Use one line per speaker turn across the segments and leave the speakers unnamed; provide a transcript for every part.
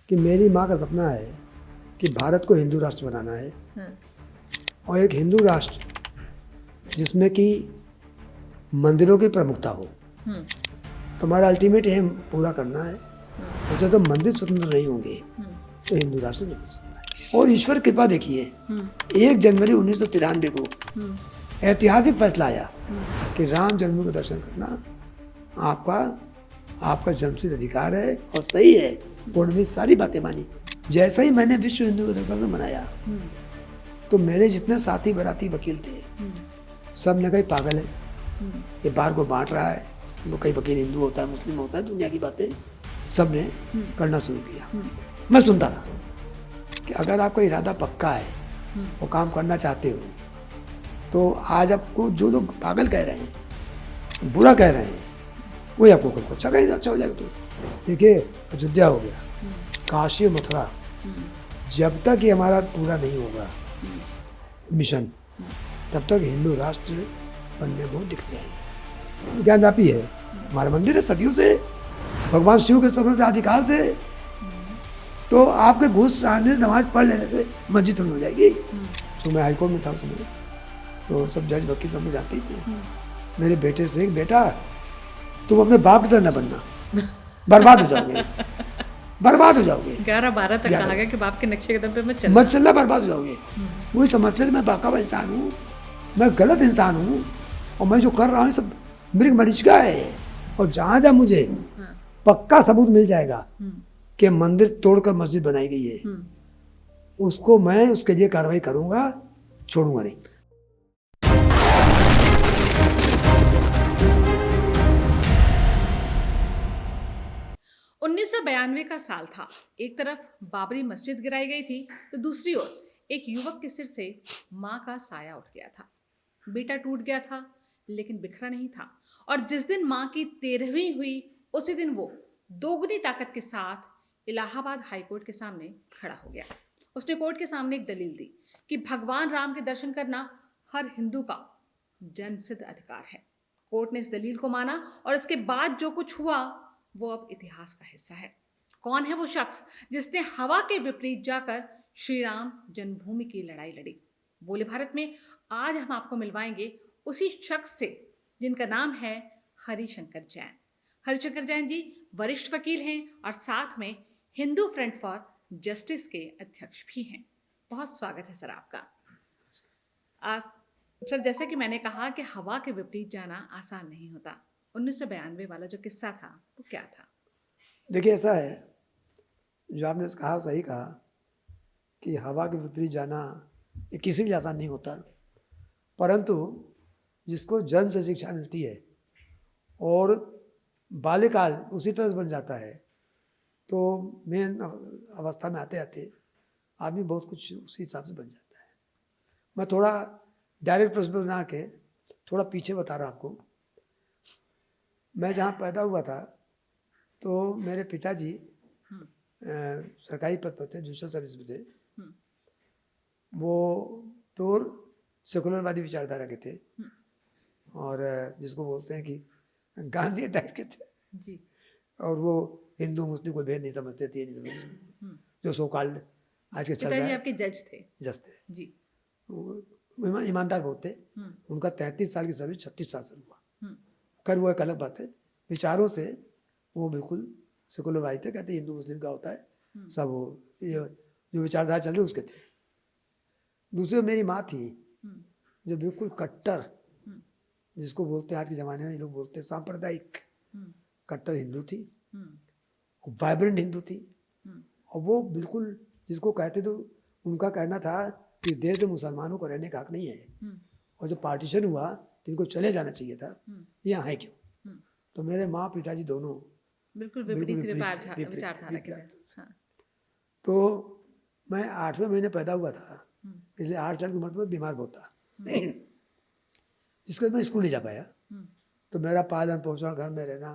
कि मेरी माँ का सपना है कि भारत को हिंदू राष्ट्र बनाना है और एक हिंदू राष्ट्र जिसमें कि मंदिरों की प्रमुखता हो। तो हमारा अल्टीमेट एम पूरा करना है। और जब तक मंदिर स्वतंत्र नहीं होंगे तो हिंदू राष्ट्र नहीं बन सकता है। और ईश्वर कृपा देखिए, 1 जनवरी 1993 को ऐतिहासिक फैसला आया कि राम जन्मभूमि का दर्शन करना आपका जन्मसिद्ध अधिकार है और सही है। कोर्ट में सारी बातें मानी। जैसे ही मैंने विश्व हिंदू दर्शन मनाया तो मेरे जितने साथी बराती वकील थे सब ने कहा पागल है, ये बार को बांट रहा है। वो कई वकील हिंदू होता है, मुस्लिम होता है, दुनिया की बातें सब ने करना शुरू किया। मैं सुनता रहा कि अगर आपका इरादा पक्का है और काम करना चाहते हो तो आज आपको जो लोग पागल कह रहे हैं, बुरा कह रहे हैं, वही आपको कल को अच्छा कहेगा, अच्छा हो जाएगा। तो देखिए, अयोध्या हो गया, काशी मथुरा, जब तक ये हमारा पूरा नहीं होगा मिशन तब तक हिंदू राष्ट्र बनने को दिखते हैं। ज्ञानव्यापी है, हमारा मंदिर है सदियों से, भगवान शिव के समय से, आदिकाल से। तो आपके घुस आने नमाज पढ़ लेने से मस्जिद थोड़ी हो जाएगी। तो मैं हाईकोर्ट में था उस समय, तो सब जज वकील समझ आते ही थे। मेरे बेटे से, बेटा तुम अपने बाप की तरह न बनना, बर्बाद हो जाओगे, बर्बाद हो जाओगे।
11-12 तक कहा गया कि बाप के नक्शे कदम पे मत
चलना, बर्बाद हो जाओगे। वही समझते थे मैं बाकावा इंसान हूँ, मैं गलत इंसान हूँ और मैं जो कर रहा हूँ सब मृग मरीचिका है। और जहाँ जहाँ मुझे पक्का सबूत मिल जाएगा कि मंदिर तोड़कर मस्जिद बनाई गई है, उसको मैं उसके लिए कार्रवाई करूँगा, छोड़ूंगा नहीं।
1992 का साल था। एक तरफ बाबरी मस्जिद गिराई गई थी तो दूसरी ओर एक युवक के सिर से माँ का साया उठ गया था। बेटा टूट गया था लेकिन बिखरा नहीं था। और जिस दिन माँ की 13वीं हुई उसी दिन वो दोगुनी ताकत के साथ इलाहाबाद हाईकोर्ट के सामने खड़ा हो गया। उसने कोर्ट के सामने एक दलील दी कि भगवान राम के दर्शन करना हर हिंदू का जन्मसिद्ध अधिकार है। कोर्ट ने इस दलील को माना और इसके बाद जो कुछ हुआ वो अब इतिहास का हिस्सा है। कौन है वो शख्स जिसने हवा के विपरीत जाकर श्री राम जन्मभूमि की लड़ाई लड़ी? बोले भारत में आज हम आपको मिलवाएंगे उसी शख्स से जिनका नाम है हरिशंकर जैन। हरिशंकर जैन जी वरिष्ठ वकील हैं और साथ में हिंदू फ्रंट फॉर जस्टिस के अध्यक्ष भी हैं। बहुत स्वागत है सर आपका। सर, जैसे कि मैंने कहा कि हवा के विपरीत जाना आसान नहीं होता। 1992 वाला जो किस्सा था वो क्या था?
देखिए, ऐसा है, जो आपने कहा सही कहा कि हवा के विपरीत जाना ये किसी के लिए आसान नहीं होता, परंतु जिसको जन्म से शिक्षा मिलती है और बाल्यकाल उसी तरह बन जाता है तो मेन अवस्था में आते आते आदमी बहुत कुछ उसी हिसाब से बन जाता है। मैं थोड़ा डायरेक्ट प्रश्न बना के थोड़ा पीछे बता रहा आपको। मैं जहाँ पैदा हुआ था तो मेरे पिताजी सरकारी पद पर थे, जुडिशल सर्विस में थे। वो प्योर सेकुलरवादी विचारधारा के थे और जिसको बोलते हैं कि गांधी टाइप के थे
जी। और
वो हिंदू मुस्लिम कोई भेद नहीं समझते थे, नहीं समझते जो सो कॉल्ड आज के चल रहा है।
आपके जज थे?
जज थे
जी।
ईमानदार बहुत थे। उनका 33 साल की सर्विस 36 साल से हुआ। खैर वो एक अलग बात है। विचारों से वो बिल्कुल सेकुलरवादी थे, कहते हिंदू मुस्लिम का होता है सब, वो ये जो विचारधारा चल रही उसके थे। दूसरी मेरी माँ थी जो बिल्कुल कट्टर, जिसको बोलते हैं आज के ज़माने में लोग बोलते हैं सांप्रदायिक, कट्टर हिंदू थी, वाइब्रेंट हिंदू थी। और वो बिल्कुल जिसको कहते थे, उनका कहना था कि देश में मुसलमानों को रहने का हक नहीं है और जो पार्टीशन हुआ तो इनको चले जाना चाहिए था, यहाँ है क्यों? तो मेरे माँ पिताजी दोनों
बिल्कुल विपरीत विचारधारा के थे। हाँ।
तो मैं 8वें महीने पैदा हुआ था, इसलिए 8 साल की उम्र में बीमार बहुत था, जिसके बाद मैं स्कूल नहीं जा पाया। तो मेरा पालन पोषण, घर में रहना,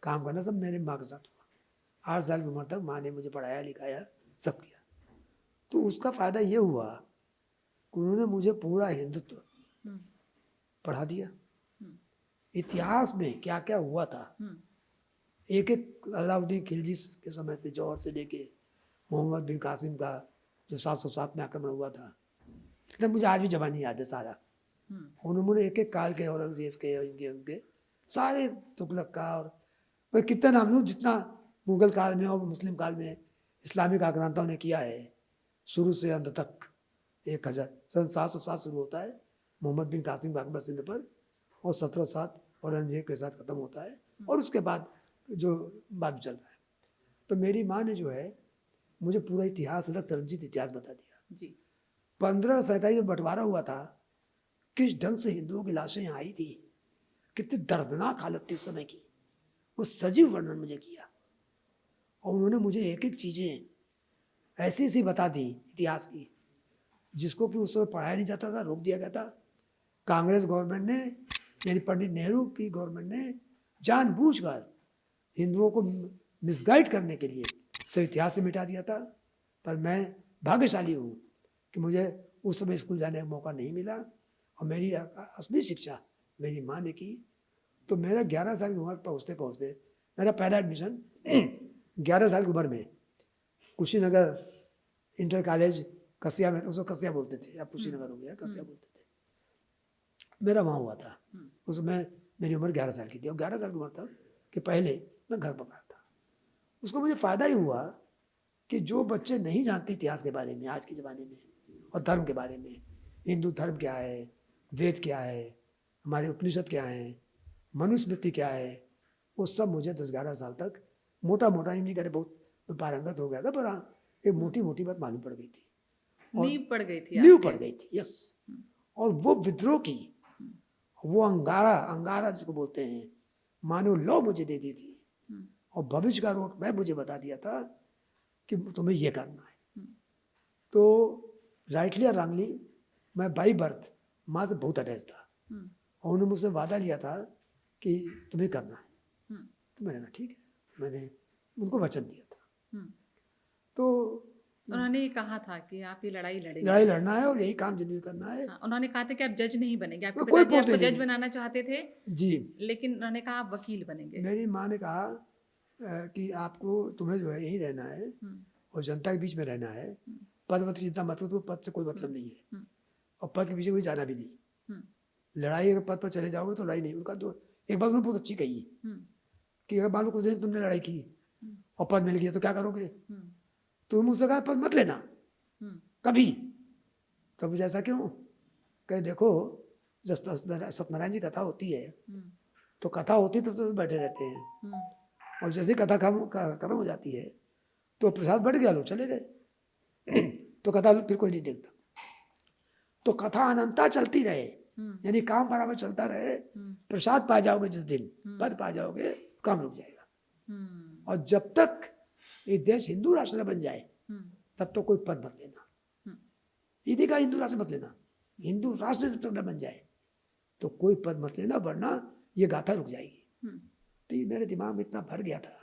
काम करना सब मेरे माँ के साथ हुआ। 8 साल की उम्र तक माँ ने मुझे पढ़ाया लिखाया सब किया। तो उसका फ़ायदा ये हुआ कि उन्होंने मुझे पूरा हिंदुत्व पढ़ा दिया। इतिहास में क्या क्या हुआ था, एक एक अलाउद्दीन खिलजी के समय से, जौहर से लेके मोहम्मद बिन कासिम का जो 707 में आक्रमण हुआ था, इतना मुझे आज भी जबानी याद है सारा। उन्होंने एक एक काल के औरंगजेब के इनके उनके सारे तुगलक का और मैं कितना नाम लूँ, जितना मुगल काल में और मुस्लिम काल में इस्लामिक आक्रांताओं ने किया है शुरू से अंत तक। 1707 शुरू होता है मोहम्मद बिन कासिम का अकबर सिंध पर, और 1707 औरंगजेब के साथ ख़त्म होता है, और उसके बाद जो बाद चल रहा है। तो मेरी माँ ने जो है मुझे पूरा इतिहास, रक्त रंजित इतिहास बता दिया
जी
1547 में बंटवारा हुआ था, किस ढंग से हिंदुओं की लाशें यहाँ आई थी, कितनी दर्दनाक हालत थी उस समय की, वो सजीव वर्णन मुझे किया। और उन्होंने मुझे एक एक चीज़ें ऐसी ऐसी बता दी इतिहास की, जिसको कि उस समय पढ़ाया नहीं जाता था, रोक दिया गया था। कांग्रेस गवर्नमेंट ने, यानी पंडित नेहरू की गवर्नमेंट ने जानबूझकर हिंदुओं को मिसगाइड करने के लिए सब इतिहास से मिटा दिया था। पर मैं भाग्यशाली हूँ कि मुझे उस समय स्कूल जाने का मौका नहीं मिला, और मेरी असली शिक्षा मेरी माँ ने की। तो मेरा 11 साल की उम्र पहुँचते पहुँचते मेरा पहला एडमिशन 11 साल की उम्र में कुशीनगर इंटर कॉलेज कसिया में, उसको कसिया बोलते थे, अब कुशीनगर हो गया, कसिया बोलते थे, मेरा वहाँ हुआ था। उसमें मेरी उम्र 11 साल की थी, और 11 साल की उम्र तक कि पहले मैं घर पर पढ़ा था। उसको मुझे फ़ायदा ही हुआ कि जो बच्चे नहीं जानते इतिहास के बारे में आज के ज़माने में, और धर्म के बारे में, हिंदू धर्म क्या है, वेद क्या है, हमारे उपनिषद क्या हैं, मनुस्मृति क्या है, वो सब मुझे 10-11 साल तक मोटा मोटा ही नहीं करे, बहुत पारंगत हो गया था, पर हाँ एक मोटी मोटी बात मालूम पड़ गई थी,
नींव पड़ गई थी
नींव
आपके।
पड़ गई थी। यस। और वो विद्रोह की वो अंगारा जिसको बोलते हैं, मानो लौ मुझे दे दी थी, और भविष्य का रोड मैं मुझे बता दिया था कि तुम्हें ये करना है। तो राइटली और रॉन्गली मैं बाई बर्थ माँ से बहुत अटैच था, और उन्होंने मुझसे वादा लिया था कि तुम्हें करना है। तो मैंने कहा ठीक है, मैंने उनको वचन दिया था। तो
उन्होंने ये कहा था कि आप ये लड़ाई लड़ेंगे।
लड़ाई लड़ना है और यही काम जिंदगी करना है।
हाँ, उन्होंने कहा था कि आप जज नहीं बनेंगे, आपके
कोई
पिताजी
पोस्ट
आपको
नहीं
जज
देंगे।
बनाना चाहते थे,
जी।
लेकिन उन्होंने कहा आप वकील बनेंगे।
मेरी माँ ने कहा कि आपको तुम्हें जो है यहीं रहना है और जनता के बीच में रहना है, पद वत जितना मतलब, तो पद से कोई मतलब नहीं है, और पद के पीछे कोई जाना भी नहीं। लड़ाई अगर पद पर चले जाओगे तो लड़ाई नहीं। उनका तो एक बात उन्होंने बहुत अच्छी कही कि अगर मान लो कुछ दिन तुमने लड़ाई की और पद मिल गया तो क्या करोगे? तो मुझसे कहा पद मत लेना कभी। तो मुझे ऐसा क्यों? कहे देखो, जब सत्यनारायण जी कथा होती है तो कथा होती तो बैठे रहते हैं, और जैसे कथा खत्म हो जाती है तो प्रसाद बढ़ गया, लोग चले गए तो कथा फिर कोई नहीं देखता। तो कथा अनंता चलती रहे, यानी काम बराबर चलता रहे, प्रसाद पा जाओगे जिस दिन, पद पा जाओगे, काम रुक जाएगा। और जब तक ये देश हिंदू राष्ट्र बन जाए तब तो कोई पद मत लेना, ईदी का हिंदू राष्ट्र मत लेना, हिंदू राष्ट्र जब तक न बन जाए तो कोई पद मत लेना, वरना ये गाथा रुक जाएगी। तो ये मेरे दिमाग में इतना भर गया था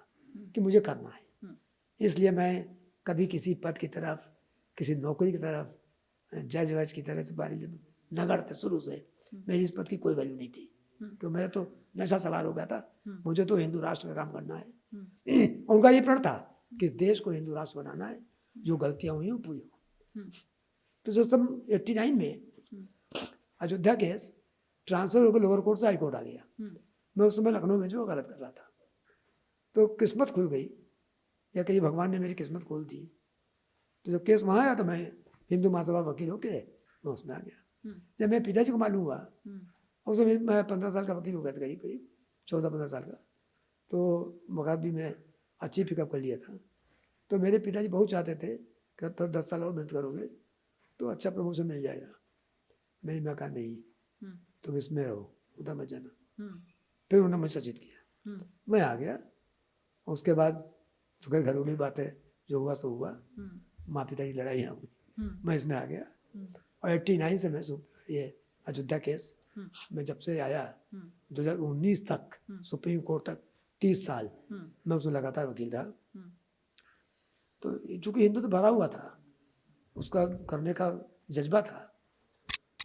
कि मुझे करना है। इसलिए मैं कभी किसी पद की तरफ, किसी नौकरी की तरफ, जज वज की तरह से बारी न करते। शुरू से मेरी इस पद की कोई वैल्यू नहीं थी, क्योंकि मेरा तो नशा सवार हो गया था। मुझे तो हिंदू राष्ट्र का काम करना है। उनका ये प्रण था कि देश को हिंदू राष्ट्र बनाना है, जो गलतियां हुई वो पूरी हो। तो जब सन 89 में अयोध्या केस ट्रांसफर होकर लोअर कोर्ट से हाई कोर्ट आ गया, मैं उस समय लखनऊ में जो गलत कर रहा था, तो किस्मत खुल गई, या कहीं भगवान ने मेरी किस्मत खोल दी। तो जब केस वहाँ आया तो मैं हिंदू महासभा वकील होके मैं उसमें आ गया। जब मेरे पिताजी को मालूम हुआ, उस समय मैं 15 साल का वकील हो गया था, करीब करीब 14-15 साल का, तो मगाद भी मैं अच्छी पिकअप कर लिया था। तो मेरे पिताजी बहुत चाहते थे कि तो 10 साल और मेहनत करोगे तो अच्छा प्रमोशन मिल जाएगा। मेरी माँ कहा नहीं, तुम इसमें रहो, उधर मत जाना। फिर उन्होंने मुझे सचेत किया, मैं आ गया। उसके बाद तो कई घरेलू बातें, जो हुआ सो हुआ, माँ पिता की लड़ाई हुई, मैं इसमें आ गया। और 89 से मैं ये अयोध्या केस मैं जब से आया 2019 तक, सुप्रीम कोर्ट तक 30 साल मैं उसमें लगातार वकील रहा। तो चूंकि हिंदू तो भरा हुआ था, उसका करने का जज्बा था।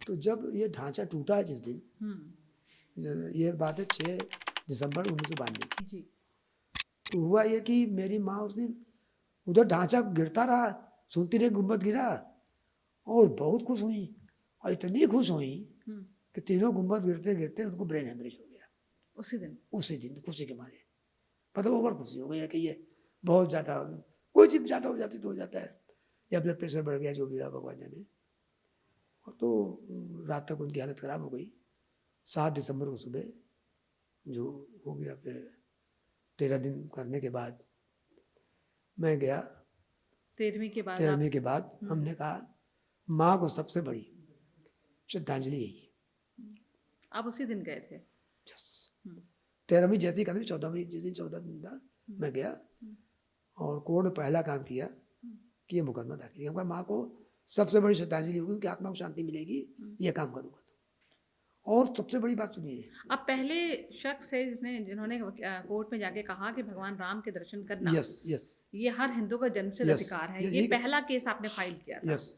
तो जब ये ढांचा टूटा जिस दिन, ये बात है 6 दिसंबर 1992 की, तो हुआ ये कि मेरी माँ उस दिन उधर ढांचा गिरता रहा, सुनती रही गुम्बद गिरा, और बहुत खुश हुई, और इतनी खुश हुई कि तीनों गुम्बद गिरते गिरते उनको ब्रेन हेमरेज हो गया उसी दिन खुशी के मारे। मतलब ओवर खुशी हो गई है कि ये बहुत ज़्यादा, कोई चीज़ ज़्यादा हो जाती तो हो जाता है, या ब्लड प्रेशर बढ़ गया, जो भी रहा भगवान जाने। तो रात तक उनकी हालत ख़राब हो गई। 7 दिसंबर को सुबह जो हो गया, फिर 13 दिन करने के बाद मैं गया। 13वीं के बाद हमने कहा माँ को सबसे बड़ी श्रद्धांजलि यही है।
आप उसी दिन गए थे?
13वीं जैसी करनी, 14वीं जिस दिन 14 दिन था मैं गया, और कोर्ट में पहला काम किया कि ये मुकदमा दाखिल किया। हमको माँ को सबसे बड़ी श्रद्धांजलि होगी, उनकी आत्मा को शांति मिलेगी, ये काम करूँगा। तो और सबसे बड़ी बात सुनिए,
आप पहले शख्स है जिन्होंने कोर्ट में जाके कहा कि भगवान राम के दर्शन करना
यस
ये हर हिंदू का जन्मसिद्ध अधिकार है। ये पहला केस आपने फाइल किया था?
यस।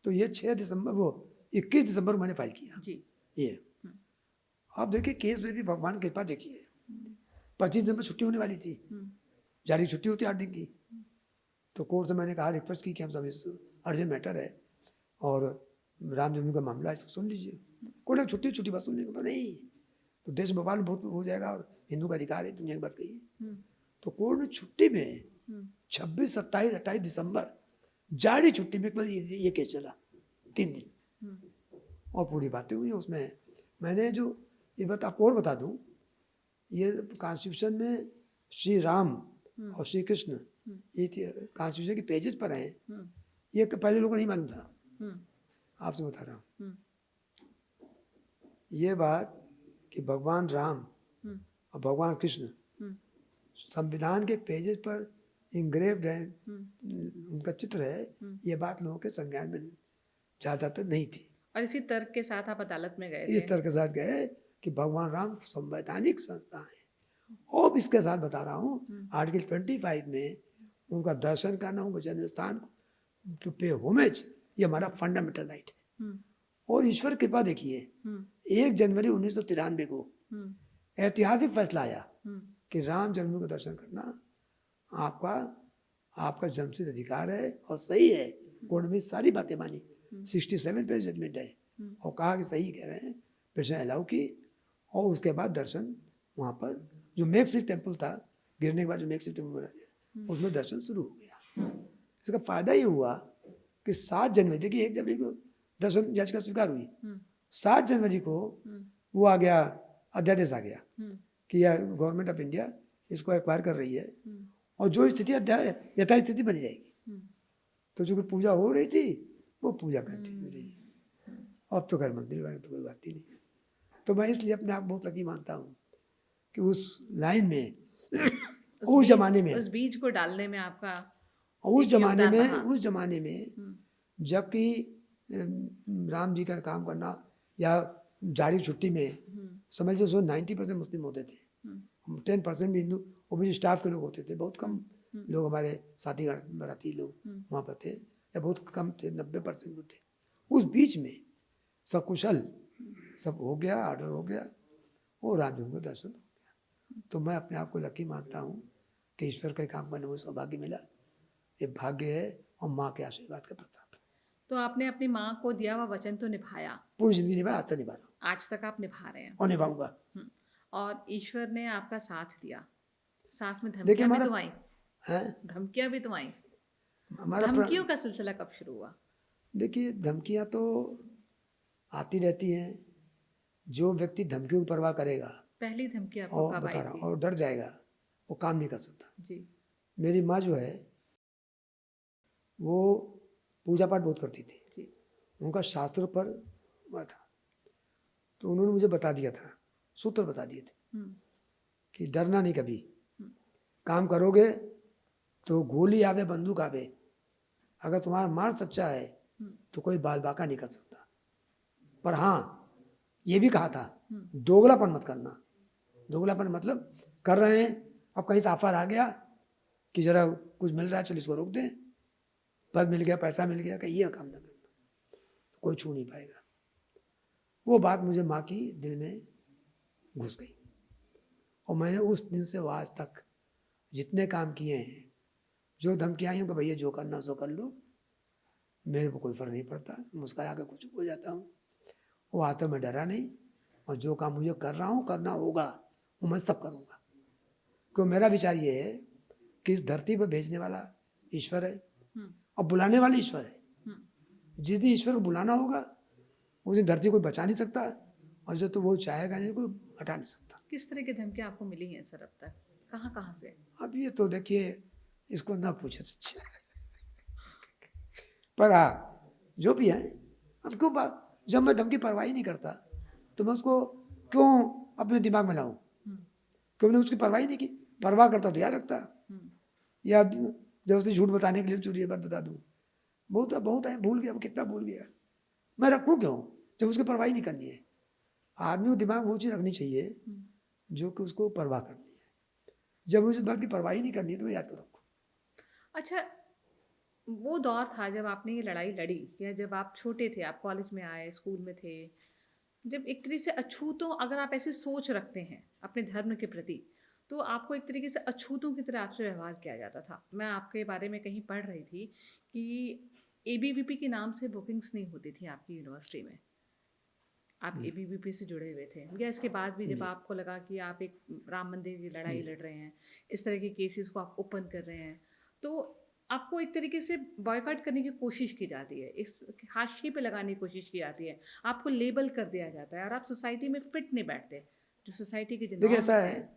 तो ये 6 दिसंबर, वो 21 दिसंबर मैंने फाइल किया
जी।
ये आप देखिए, केस में भी भगवान की कृपा देखिए। 25 दिन में छुट्टी होने वाली थी, जारी छुट्टी होती 8 दिन की। तो कोर्ट से मैंने कहा, रिक्वेस्ट की कि हम सब अर्जेंट मैटर है और राम जन्मभूमि का मामला है, इसको सुन लीजिए। कोर्ट ने छुट्टी बस सुनने को नहीं, तो देश बवाल बहुत हो जाएगा और हिंदू का अधिकार है, दुनिया की बात कही। तो कोर्ट ने छुट्टी में 26, 27, 28 दिसंबर जारी छुट्टी में ये केस चला 3 दिन, और पूरी बातें हुई। उसमें मैंने जो ये आपको और बता दूं, ये कॉन्स्टिट्यूशन में श्री राम और श्री कृष्ण ये कॉन्स्टिट्यूशन के पेजेस पर हैं। ये पहले लोगों को नहीं मालूम था, आपसे बता रहा हूँ ये बात कि भगवान राम और भगवान कृष्ण संविधान के पेजेस पर इंग्रेव्ड है, उनका चित्र है। ये बात लोगों के संज्ञान में ज़्यादातर नहीं थी,
और इसी तर्क के साथ आप अदालत में गए थे?
इस तर्क के साथ गए कि भगवान राम संवैधानिक संस्था है। और इसके साथ बता रहा हूँ, आर्टिकल 25 में उनका दर्शन करना, उनके जन्म स्थान टू पे होमेज, ये हमारा फंडामेंटल राइट है। और ईश्वर कृपा देखिए, 1 जनवरी 1993 को ऐतिहासिक फैसला आया कि राम जन्मभूमि का दर्शन करना आपका जन्मसिद्ध अधिकार है और सही है। कोर्ट में सारी बातें मानी, 67 पे जजमेंट है, और कहा कि सही कह रहे हैं, पेशेंट अलाउ की। और उसके बाद दर्शन वहाँ पर जो मेकशिफ्ट टेम्पल था, गिरने के बाद जो मेकशिफ्ट टेम्पल बना दिया, उसमें दर्शन शुरू हो गया। इसका फायदा ये हुआ कि 7 जनवरी, देखिए 1 जनवरी को दर्शन याचिका स्वीकार हुई, 7 जनवरी को वो आ गया, अध्यादेश आ गया कि यह गवर्नमेंट ऑफ इंडिया इसको एक्वायर कर रही है, और जो स्थिति यथा स्थिति बनी जाएगी। तो जो पूजा हो रही थी वो पूजा कंटिन्यू रही। अब तो घर मंदिर वाले तो कोई बात ही नहीं है। तो मैं इसलिए अपने आप बहुत लकी मानता हूँ कि उस लाइन में उस जमाने में,
उस बीज को डालने में आपका
उस जमाने में जबकि राम जी का काम करना या जारी छुट्टी में, समझ लो 90% मुस्लिम होते थे, 10% भी हिंदू, वो भी स्टाफ के लोग होते थे। बहुत कम लोग हमारे साथी बराती लोग वहाँ पर थे, या बहुत कम थे, 90% वो थे। उस बीच में सकुशल सब हो गया, ऑर्डर हो गया, और राम जी को दर्शन हो गया। तो मैं अपने आप को लकी मानता हूँ कि ईश्वर का काम करने में सौभाग्य मिला। ये भाग्य है और माँ के आशीर्वाद का प्रताप।
तो आपने अपनी माँ को दिया हुआ वचन तो निभाया?
पूरी जिंदगी निभाया, आज तक निभा रहा हूँ।
आज तक आप निभा रहे हैं
और निभाऊंगा।
और ईश्वर ने आपका साथ दिया, साथ में धमकियां भी तो आई हैं? धमकियां भी तो आई। धमकियों का सिलसिला कब शुरू हुआ?
देखिए, धमकियां तो आती रहती हैं। जो व्यक्ति धमकियों की परवाह करेगा,
पहली धमकी आपको कब आई थी?
और डर जाएगा, वो काम नहीं कर सकता।
जी।
मेरी माँ जो है वो पूजा पाठ बहुत करती थी
जी।
उनका शास्त्र पर हुआ था, तो उन्होंने मुझे बता दिया था, सूत्र बता दिए थे कि डरना नहीं, कभी काम करोगे तो गोली आवे, बंदूक आवे, अगर तुम्हारा मार सच्चा है तो कोई बाल बाका नहीं कर सकता। पर हाँ, ये भी कहा था दोगलापन मत करना। दोगलापन मतलब कर रहे हैं, अब कहीं से ऑफर आ गया कि जरा कुछ मिल रहा है, चलो इसको रोक दें, पद मिल गया, पैसा मिल गया, कहीं ये काम ना करना, तो कोई छू नहीं पाएगा। वो बात मुझे माँ की दिल में घुस गई, और मैंने उस दिन से आज तक जितने काम किए हैं जो धमकी आई हूँ कि भैया जो करना सो कर लो, मेरे को कोई फर्क नहीं पड़ता, मुस्कुरा के कुछ हो जाता हूँ। वो आता मैं डरा नहीं, और जो काम मुझे कर रहा हूँ करना होगा वो मैं सब करूँगा। क्योंकि मेरा विचार ये है कि इस धरती पर भेजने वाला ईश्वर है और बुलाने वाला ईश्वर है। जिस दिन ईश्वर को बुलाना होगा उस दिन धरती कोई बचा नहीं सकता, और जो तो वो चाहेगा नहीं कोई हटा नहीं सकता।
किस तरह की धमकियां आपको मिली हैं सर अब तक, कहाँ कहाँ से?
अब ये तो देखिए, इसको ना पूछे तो अच्छा है। पर हाँ, जो भी है, अब क्यों बात, जब मैं धमकी परवाह ही नहीं करता तो मैं उसको क्यों अपने दिमाग में लाऊं? क्यों मैंने उसकी परवाह ही नहीं की। परवाह करता तो याद रखता, या जब उसे झूठ बताने के लिए चोरी बात बता दूं। बहुत बहुत है, भूल गया, कितना भूल गया। मैं रखूं क्यों जब उसकी परवाह ही नहीं करनी है। आदमी को दिमाग वो चीज़ रखनी चाहिए जो कि उसको परवाह करनी है। जब मुझे बात की परवाह ही नहीं करनी है तो मैं याद क्यों रखूं।
अच्छा, वो दौर था जब आपने ये लड़ाई लड़ी, या जब आप छोटे थे, आप कॉलेज में आए, स्कूल में थे, जब एक तरीके से अछूतों, अगर आप ऐसी सोच रखते हैं अपने धर्म के प्रति, तो आपको एक तरीके से अछूतों की तरह आपसे व्यवहार किया जाता था। मैं आपके बारे में कहीं पढ़ रही थी कि एबीवीपी के नाम से बुकिंग्स नहीं होती थी आपकी यूनिवर्सिटी में। आप एबीवीपी से जुड़े हुए थे, या इसके बाद भी जब आपको लगा कि आप एक राम मंदिर की लड़ाई लड़ रहे हैं, इस तरह के केसेस को आप ओपन कर रहे हैं, तो आपको एक तरीके से बॉयकॉट करने की कोशिश की जाती है, इस हाशिए पे लगाने की कोशिश की जाती है, आपको लेबल कर दिया जाता है और आप सोसाइटी में फिट नहीं बैठते, जो सोसाइटी के जो
देखिए
नॉर्म्स
ऐसा
हैं।
है,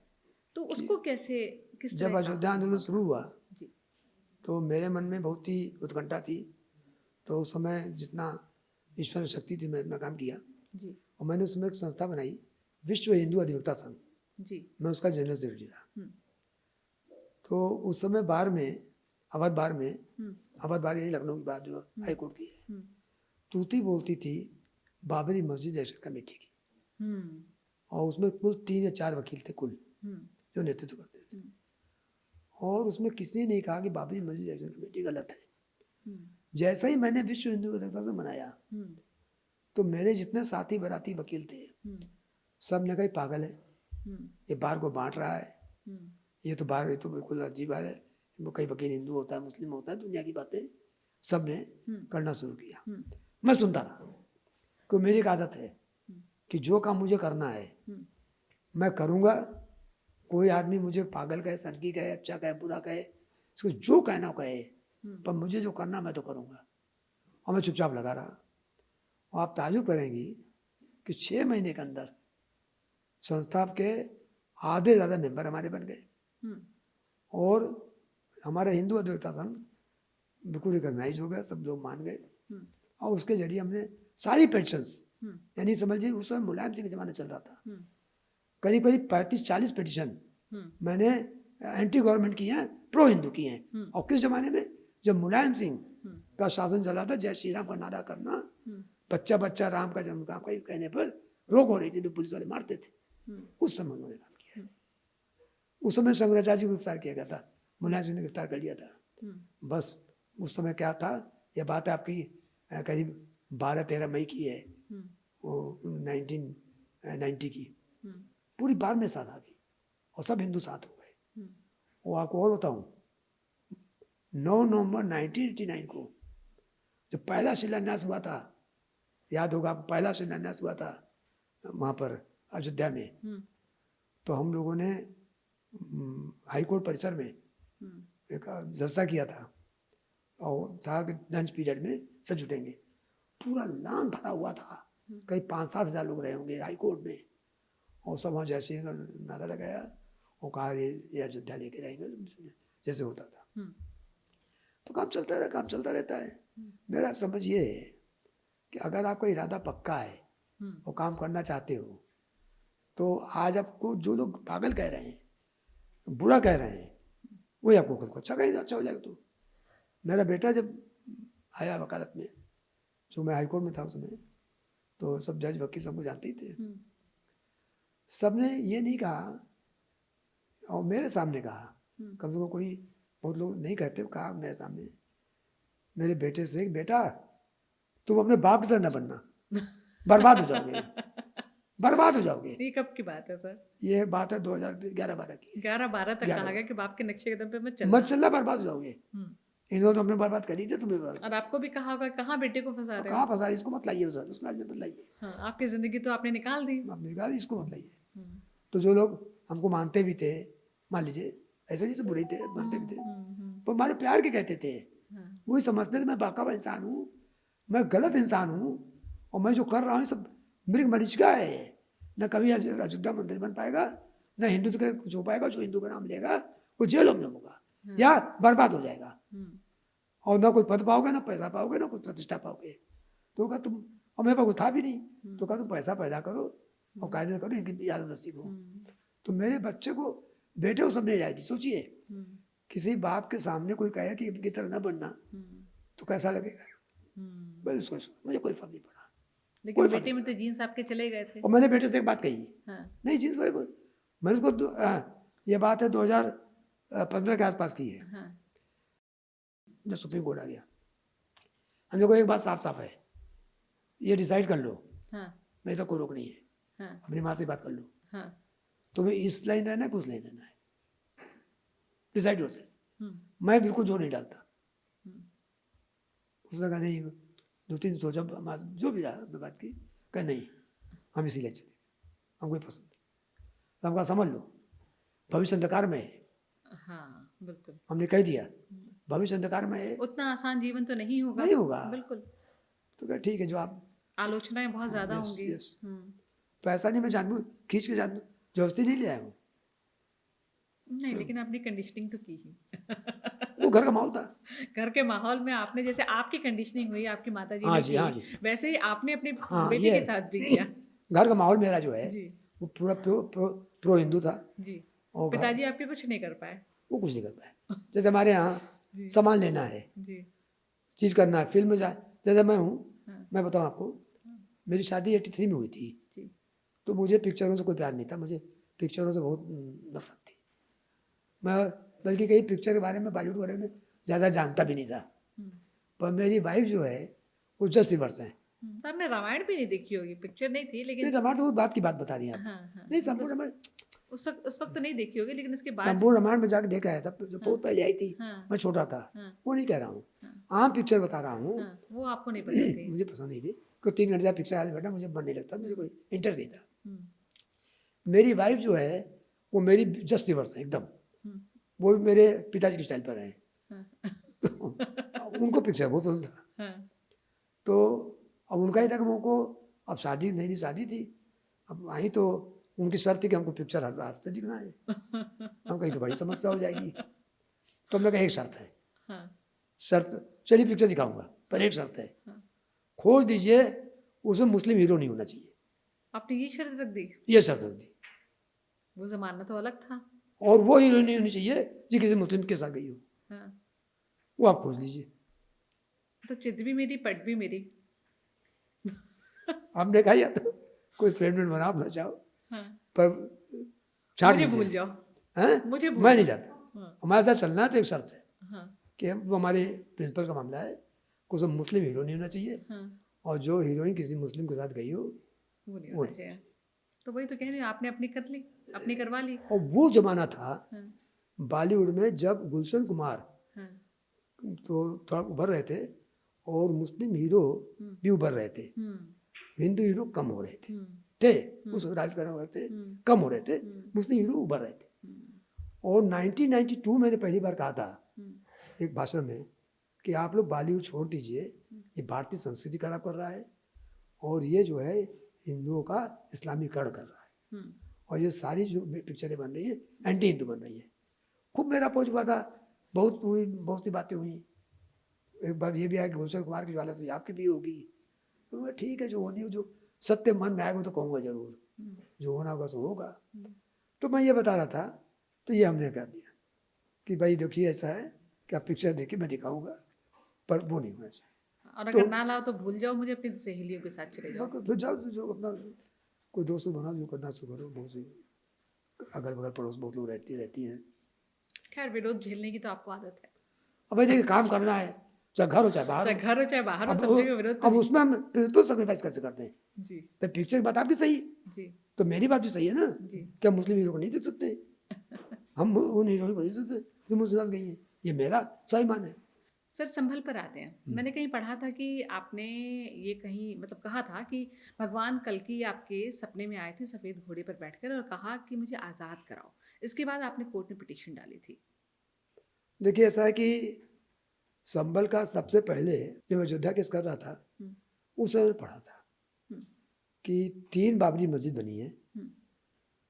तो उसको कैसे, किस
जब
तरह
अयोध्या आंदोलन शुरू हुआ
जी
तो मेरे मन में बहुत ही उत्कंठा थी। तो उस समय जितना ईश्वर शक्ति थी मैं काम किया,
जी
और मैंने उसमें एक संस्था बनाई, विश्व हिंदू अधिवक्ता संघ।
जी
मैं उसका जनरल सेक्रेटरी था। तो उस समय बार में, अवध बार में, अवध बार यही लखनऊ की बात जो हाई कोर्ट की है, तूती बोलती थी बाबरी मस्जिद एक्शन कमेटी की, और उसमें कुल 3 या 4 वकील थे कुल जो नेतृत्व करते थे। और उसमें किसी ने नहीं कहा कि बाबरी मस्जिद एक्शन कमेटी गलत है। जैसा ही मैंने विश्व हिंदू अधिवक्ता संघ बनाया तो मेरे जितने साथी बराती वकील थे सब ने कहा पागल है, ये बार को बांट रहा है, ये तो बार, ये तो बिल्कुल अजीब बात है, कई वकील हिंदू होता है, मुस्लिम होता है, दुनिया की बातें सब ने करना शुरू किया। मैं सुनता रहा, क्योंकि मेरी एक आदत है कि जो काम मुझे करना है मैं करूँगा। कोई आदमी मुझे पागल कहे, सनकी कहे, अच्छा कहे, बुरा कहे, इसको जो कहना हो कहे, पर मुझे जो करना मैं तो करूँगा। और मैं चुपचाप लगा रहा। और आप ताजुब करेंगी कि 6 महीने के अंदर संस्था के आधे ज़्यादा मेंबर हमारे बन गए, और हमारा हिंदू अधिवक्ता संघ बिल्कुल रिकॉग्नाइज हो गया, सब लोग मान गए। और उसके जरिए हमने सारी पेटिशंस, यानी समझिए उस समय मुलायम सिंह का जमाना चल रहा था, करीब करीब 35-40 पेटिशन मैंने एंटी गवर्नमेंट की हैं, प्रो हिंदू की हैं। और किस जमाने में, जब मुलायम सिंह का शासन चल रहा था, जय श्री राम का नारा करना, बच्चा बच्चा राम का जन्म का कहने पर रोक हो रही थी, जो पुलिस वाले मारते थे, उस समय उन्होंने काम किया। उस समय शंकराचार्य जी को गिरफ्तार किया गया था, मुलायम सिंह ने गिरफ्तार कर लिया था। बस उस समय क्या था, यह बात है आपकी करीब 12-13 मई की है, वो 1990 की। पूरी बार में साथ आ गई और सब हिंदू साथ हो गए। वो आपको और बताऊं, 9 नवंबर 1989 को जब पहला शिलान्यास हुआ था, याद होगा आपको, पहला शिलान्यास हुआ था वहाँ पर अयोध्या में, तो हम लोगों ने हाई कोर्ट परिसर में एक जलसा किया था, और था कि लंच पीरियड में सब जुटेंगे। पूरा लान भरा हुआ था, कहीं 5-7 हज़ार लोग रहे होंगे हाई कोर्ट में, और सब वहाँ जैसे ही नारा लगाया और कहा ये अयोध्या लेके जाएंगे, जैसे होता था। तो काम चलता रहा, काम चलता रहता है। मेरा समझ ये है कि अगर आपका इरादा पक्का है और काम करना चाहते हो, तो आज आपको जो लोग पागल कह रहे हैं, बुरा कह रहे हैं, वही आपको खुद को अच्छा कहेगा, अच्छा हो जाएगा। तो मेरा बेटा जब आया वकालत में, जो मैं हाईकोर्ट में था उसमें, तो सब जज वकील सबको जानते ही थे, सबने ये नहीं कहा, और मेरे सामने कहा, कम से कम कोई बहुत लोग नहीं कहते, कहा मेरे सामने, मेरे बेटे से, बेटा तुम अपने बाप की तरह न बनना, बर्बाद हो जाओगे। बर्बाद हो जाओगे।
ये कब की बात है सर?
ये बात है 2011-12 की।
11-12 तक
11
कहा गया कि बाप के नक्शे कदम पे मत
मत
चलना।
चलना, बर्बाद हो जाओगे।
हम्म।
इन्होंने तो हमने बर्बाद करी थी, तुम्हें बर्बाद।
और आपको भी कहा होगा कहाँ बेटे को फंसा
तो
रहे
कहाँ
हो।
फंसा, इसको मत लाइए, उस लाइन में मत लाइए,
हाँ, आपकी जिंदगी तो आपने निकाल दी।
आपने कहा इसको मत लाइए।
हम्म,
तो जो लोग हमको मानते भी थे, मान लीजिए ऐसे नहीं से बुरे थे, मानते भी थे, पर हमारे प्यार के कहते थे,
हाँ,
वही समझते थे मैं बाकावा इंसान हूँ, मैं गलत इंसान हूँ, और मैं जो कर रहा हूँ सब मृग मरीचिका है। न कभी अयोध्या मंदिर बन पाएगा, न हिंदुत्व का कुछ हो पाएगा। जो हिंदू का नाम लेगा वो जेलों में होगा या बर्बाद हो जाएगा, और ना कोई पद पाओगे, ना पैसा पाओगे, ना कोई प्रतिष्ठा पाओगे। तो कहा तुम, और मेरे पास कुछ था भी नहीं, तो कहा तुम पैसा पैदा करो और कायदे करो, इनकी आदत सीखो। तो मेरे बच्चे को, बेटे को सब नहीं आई थी। सोचिए किसी बाप के सामने कोई कहे कि इनकी तरह न बनना, तो कैसा लगेगा। बस उसको मुझे कोई फर्क नहीं पड़ा।
लेकिन बेटे में तो जीन्स आपके चले गए थे।
और मैंने बेटे से एक बात कही,
हाँ,
नहीं जीन्स मैंने उसको ये बात है 2015 के आसपास की है।
हाँ,
मैं सुप्रीम कोर्ट आ गया, हम लोग को एक बात साफ साफ है, ये डिसाइड कर लो,
हाँ,
मेरी तो कोई रोक नहीं है,
हाँ,
अपनी माँ से बात कर लो,
हाँ,
तुम्हें इस लाइन रहना है कि उस लाइन रहना है, डिसाइड हो से। मैं बिल्कुल जोर नहीं डालता। उसने कहा नहीं, 2-3 सोचा, जो भी रहा मैं बात की, कहा नहीं हम इसी लाइन चलेंगे, हमको ये पसंद है। तो हम कहा समझ लो भविष्य अंधकार में है।
हाँ, बिल्कुल।
हमने कह दिया भविष्य अंधकार में है,
उतना आसान जीवन तो नहीं होगा।
नहीं होगा।
बिल्कुल।
तो कहा ठीक है, जो आप,
आलोचनाएं बहुत ज्यादा
yes,
होंगी।
yes। तो ऐसा नहीं मैं जानबूझ खींच के जान जबरदस्ती नहीं ले आया हूँ,
नहीं, लेकिन आपने कंडीशनिंग तो की ही।
वो घर का माहौल था।
घर के माहौल में आपने, जैसे आपकी कंडीशनिंग हुई आपकी माता जी
हाँ
ने
जी,
की,
हाँ जी।
वैसे ही आपने अपने
हाँ,
बेटे
ये
के साथ भी किया।
घर का माहौल मेरा जो है
जी,
वो पूरा प्रो हिंदू था।
जी।
और
पिताजी आपके कुछ नहीं कर पाए।
वो कुछ नहीं कर पाए। जैसे हमारे यहाँ
जी,
सामान लेना है,
जी,
चीज़ करना है, फिल्म में जा, जैसे मैं हूँ,
हाँ,
मैं बताऊँ आपको, मेरी शादी 83 में हुई थी,
जी,
तो मुझे पिक्चरों से कोई प्यार नहीं था, मुझे पिक्चरों से बहुत नफरत थी। मैं बल्कि कई पिक्चर के बारे में, बॉलीवुड के बारे में ज़्यादा जानता भी नहीं था। पर मेरी वाइफ जो है वो जस्ट रिवर्स है।
तो आपने रामायण भी नहीं देखी होगी, पिक्चर नहीं थी
नहीं,
लेकिन।
रामायण तो वो बात की बात बता दी आप।
हाँ, हाँ,
नहीं, संपूर्ण रामायण,
उस वक्त तो नहीं देखी होगी, लेकिन उसके बाद।
संपूर्ण रामायण में जाके देखा है, तब जो बहुत पहले आई थी,
हाँ,
मैं छोटा था,
हाँ,
वो नहीं कह रहा हूँ,
हाँ,
आम पिक्चर बता रहा हूँ।
हाँ, वो आपको नहीं पसंद थी।
मुझे पसंद नहीं थी, कोई 3 घंटे पिक्चर आज बैठा मुझे मन नहीं लगता, मुझे कोई इंटरेस्ट नहीं था।
हम्म,
मेरी वाइफ जो है वो मेरी जस्ट रिवर्स है एकदम, वो भी मेरे पिताजी की स्टाइल पर है। उनको पिक्चर बहुत पसंद था।
हाँ,
तो अब उनका ही था कि उनको, अब शादी नहीं, शादी थी, अब आई तो उनकी शर्त थी कि हमको पिक्चर हर हफ्ते दिखना है। हम कहीं तो बड़ी समस्या हो जाएगी, तो हमने कहा एक शर्त है।
हाँ,
शर्त, चलिए पिक्चर दिखाऊंगा, पर एक शर्त है, खोज दीजिए उसमें मुस्लिम हीरो नहीं होना चाहिए।
आपने ये शर्त रख दी?
ये शर्त रख दी।
वो जमाना तो अलग था।
और वो हीरो नहीं होनी चाहिए जो किसी मुस्लिम के साथ गई हो,
हाँ,
वो आप खोज लीजिए।
तो चित भी मेरी, पट भी मेरी।
हमने कहा या तो कोई फ्रेंड बना अपना चाहो,
हाँ,
पर छाट
मुझे
लीजिए।
भूल जाओ।
हैं?
मुझे भूल
मैं नहीं
जाओ।
जाता,
हाँ,
हमारे साथ चलना है तो एक शर्त है
हाँ,
कि वो हमारे प्रिंसिपल का मामला है, कुछ मुस्लिम हीरो नहीं होना चाहिए,
हाँ,
और जो हीरोइन किसी मुस्लिम के साथ गई हो
वो नहीं होना चाहिए। तो वही तो कह रही हूँ, आपने अपनी कर ली, अपनी करवा ली।
और वो जमाना था
हाँ,
बॉलीवुड में जब गुलशन कुमार
हाँ,
तो थोड़ा उभर रहे थे और मुस्लिम हीरो भी उभर रहे थे, हिंदू हीरो कम हो रहे थे उस राज कर रहे थे, कम हो रहे थे, मुस्लिम हीरो उभर रहे थे। और 1992 मैंने पहली बार कहा था एक भाषण में कि आप लोग बॉलीवुड छोड़ दीजिए, ये भारतीय संस्कृति खराब कर रहा है, और ये जो है हिंदुओं का इस्लामीकरण कर रहा है, और ये सारी जो पिक्चरें बन रही है एंटी हिंदू बन रही है। खूब मेरा पहुँच हुआ था, बहुत सी बातें हुई। एक बार ये भी आया कि गुलशन कुमार की ज्वाला तो आपकी भी होगी, तो मैं ठीक है, जो होनी हो, जो सत्य मन में आएगा वो तो कहूँगा जरूर, जो होना होगा सो होगा। तो मैं ये बता रहा था, तो ये हमने कर दिया कि भाई देखिए ऐसा है कि आप पिक्चर देखिए, मैं दिखाऊंगा, पर वो नहीं होना चाहिए।
और अगर ना लाओ तो भूल जाओ मुझे, अपनी सहेलियों के साथ चले जाओ।
फिर जाओ, जो अपना कोई दोस्त बनाओ, जो करना सो करो। बहुत सी अगल बगल पड़ोस बहुत लोग रहती हैं।
खैर, विरोध झेलने की तो आपको आदत है।
अब भाई देखिए काम करना है, चाहे घर हो चाहे बाहर
चाहे
हो।
घर हो चाहे बाहर हो,
अब
सब जगह विरोध तो
अब उसमें हम प्रिंसिपल सेक्रीफाइस कैसे करते हैं?
जी
तो पिक्चर की बात आपकी सही है,
जी
तो मेरी बात भी सही है ना।
जी
क्या मुस्लिम हीरो को नहीं देख सकते? हम उन हीरो को नहीं देख सकते जो मुझसे साथ गई हैं। ये मेरा स्वाभिमान है।
सर संभल पर आते हैं। मैंने कहीं पढ़ा था कि आपने ये कहीं मतलब कहा था कि भगवान कल्कि आपके सपने में आए थे सफ़ेद घोड़े पर बैठकर और कहा कि मुझे आज़ाद कराओ। इसके बाद आपने कोर्ट में पिटीशन डाली थी।
देखिए ऐसा है कि संभल का सबसे पहले जब मैं अयोध्या केस कर रहा था,
हम्म,
उस समय पढ़ा था
हम्म,
कि 3 बाबरी मस्जिद बनी है,
हम्म,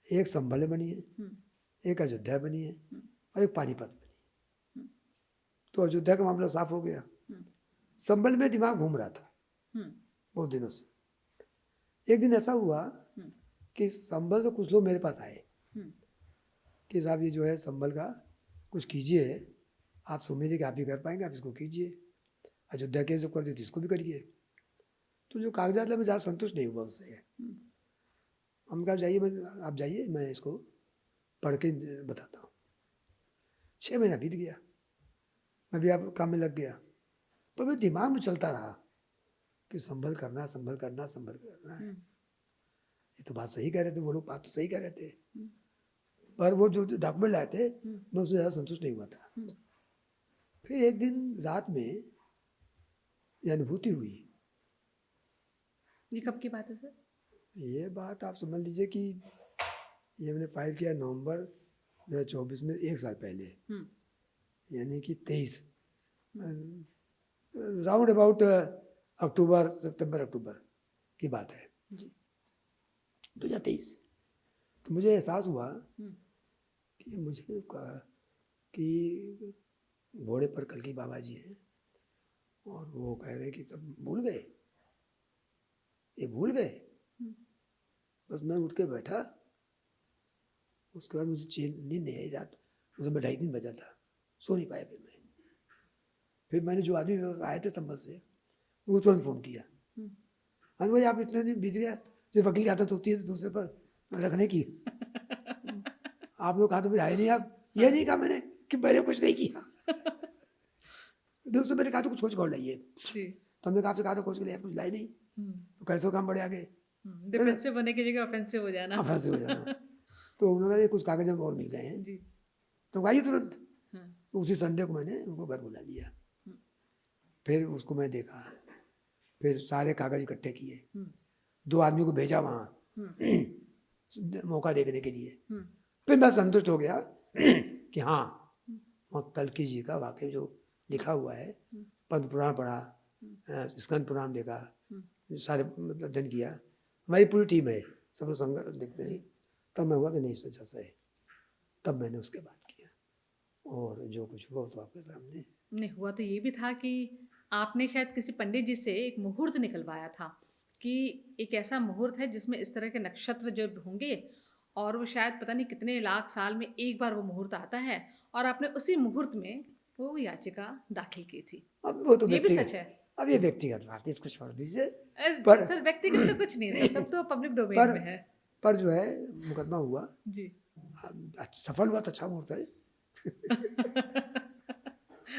एक संभल में बनी है,
हम्म,
एक अयोध्या में बनी है
हम्म,
और एक पानीपत में बनी है।
हम्म,
तो अयोध्या का मामला साफ हो गया।
हम्म,
संभल में दिमाग घूम रहा था
हम्म,
बहुत दिनों से। एक दिन ऐसा हुआ
हम्म,
कि संभल से कुछ लोग मेरे पास आए
हम्म,
कि साहब ये जो है संभल का कुछ कीजिए, आपसे उम्मीद है कि आप भी कर पाएंगे, आप इसको कीजिए। अयोध्या केस जो कर दी थी इसको भी करिए। तो जो कागजात है मैं ज़्यादा संतुष्ट नहीं हुआ उससे।
हम्म,
हम कहा जाइए, मैं आप जाइए, मैं इसको पढ़ के बताता हूँ। 6 महीना बीत गया, मैं भी आप काम में लग गया, पर मेरे दिमाग में चलता रहा कि संभल करना, संभल करना, संभल करना है।
हम्म,
ये तो बात सही कह रहे थे वो लोग, बात तो सही कह रहे थे,
हम्म,
पर वो जो डॉक्यूमेंट लाए थे मैं उससे ज़्यादा संतुष्ट नहीं हुआ था।
हम्म।
फिर एक दिन रात में ये अनुभूति हुई।
ये कब की बात है सर?
ये बात आप समझ लीजिए कि ये मैंने फाइल किया नवंबर 2024 में, 1 साल पहले,
हम्म,
यानी कि 23 राउंड अबाउट अक्टूबर, सितंबर अक्टूबर की बात है,
जी
2023। तो मुझे एहसास हुआ
हम्म,
कि मुझे कि घोड़े पर कल्कि बाबा जी हैं और वो कह रहे हैं कि सब भूल गए, ये भूल गए।
हम्म,
बस मैं उठ के बैठा, उसके बाद मुझे नींद नहीं आई रात। उस समय 2:30 बजा था, सो नहीं पाया। फिर मैंने जो आदमी आए थे संभल से उनको तुरंत फ़ोन किया,
हम्म।
हाँ भाई आप इतने दिन बीत गया, जो वकील की आदत होती है दूसरे पर रखने की, आप लोग कहा तो फिर आए नहीं आप। ये नहीं कहा मैंने कि मैंने कुछ नहीं किया। दूसरे मैंने कहा तो कुछ खोज कर लाइए,
जी
तो हमने कहा आपसे कहा था खोज के लिए, कुछ लाई नहीं, तो कैसे हो काम बढ़े आगे,
डिफेंसिव होने की जगह ऑफेंसिव हो जाना।
हाँ फंसे हो जाना। तो उन्होंने ये कुछ कागज और मिल गए हैं,
जी
तो आइए तुरंत।
हाँ,
तो उसी संडे को मैंने उनको घर बुला लिया।
हम्म,
फिर उसको मैं देखा, फिर सारे कागज इकट्ठे किए,
हम्म,
2 आदमी को भेजा वहाँ
हम्म,
मौका देखने के लिए।
हम्म,
फिर मैं संतुष्ट हो गया कि हाँ वहाँ कल्कि जी का वाकई जो लिखा हुआ है, पद्म पुराण पढ़ा, स्कंद पुराण देखा, सारे मतलब अध्ययन किया, हमारी पूरी टीम है, सब लोग संग देखते हैं। तब मैं हुआ कि नहीं सोचा सही, तब मैंने उसके बाद किया और जो कुछ हुआ तो आपके सामने।
नहीं हुआ तो ये भी था कि आपने शायद किसी पंडित जी से एक मुहूर्त निकलवाया था कि एक ऐसा मुहूर्त है जिसमें इस तरह के नक्षत्र जो होंगे और वो शायद पता नहीं कितने लाख साल में एक बार वो मुहूर्त आता है और आपने उसी मुहूर्त में वो याचिका दाखिल की थी।
अब वो तो
ये भी
व्यक्तिगत,
सच है।
अब ये व्यक्तिगत बात है, इसको छोड़ दीजिए।
सर व्यक्तिगत तो कुछ नहीं है सर, सब तो पब्लिक डोमेन
पर
में है।
पर जो है मुकदमा हुआ,
जी
सफल हुआ तो अच्छा मुहूर्त है।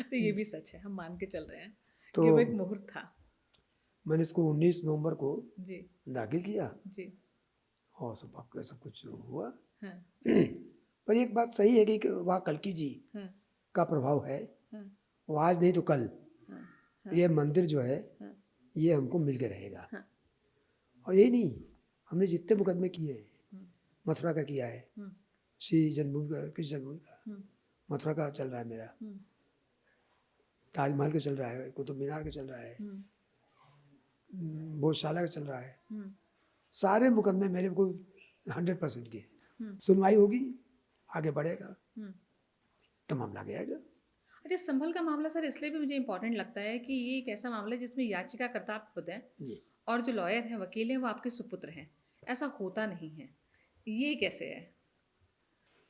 तो ये भी सच है, हम मान के चल रहे हैं
तो
कि वो एक मुहूर्त था।
मैंने इसको 19 नवंबर को
जी
दाखिल किया
जी
और सब कुछ हुआ।
हाँ
पर एक बात सही है कि वहाँ कल्कि जी
हाँ
का प्रभाव है,
हाँ
वो आज नहीं तो कल
हाँ
ये मंदिर जो है
हाँ
ये हमको मिल के रहेगा।
हाँ
और यही नहीं, हमने जितने मुकदमे किए हैं,
हम्म,
मथुरा का किया है,
हम्म,
श्री जन्मभूमि का, कृष्ण जन्मभूमि का,
हम्म,
मथुरा का चल रहा है मेरा,
हम्म,
ताजमहल का चल रहा है, कुतुब मीनार का चल रहा है,
हम्म,
भोजशाला का चल रहा है।
हम्म,
सारे मुकदमे मेरे को 100% के
हम्म,
सुनवाई होगी, आगे बढ़ेगा
हम्म।
तो मामला गया आएगा।
अच्छा संभल का मामला सर इसलिए भी मुझे इम्पोर्टेंट लगता है कि ये एक ऐसा मामला है जिसमें याचिकाकर्ता आप खुद हैं
जी
और जो लॉयर हैं वकील हैं वो आपके सुपुत्र हैं। ऐसा होता नहीं है, ये कैसे है?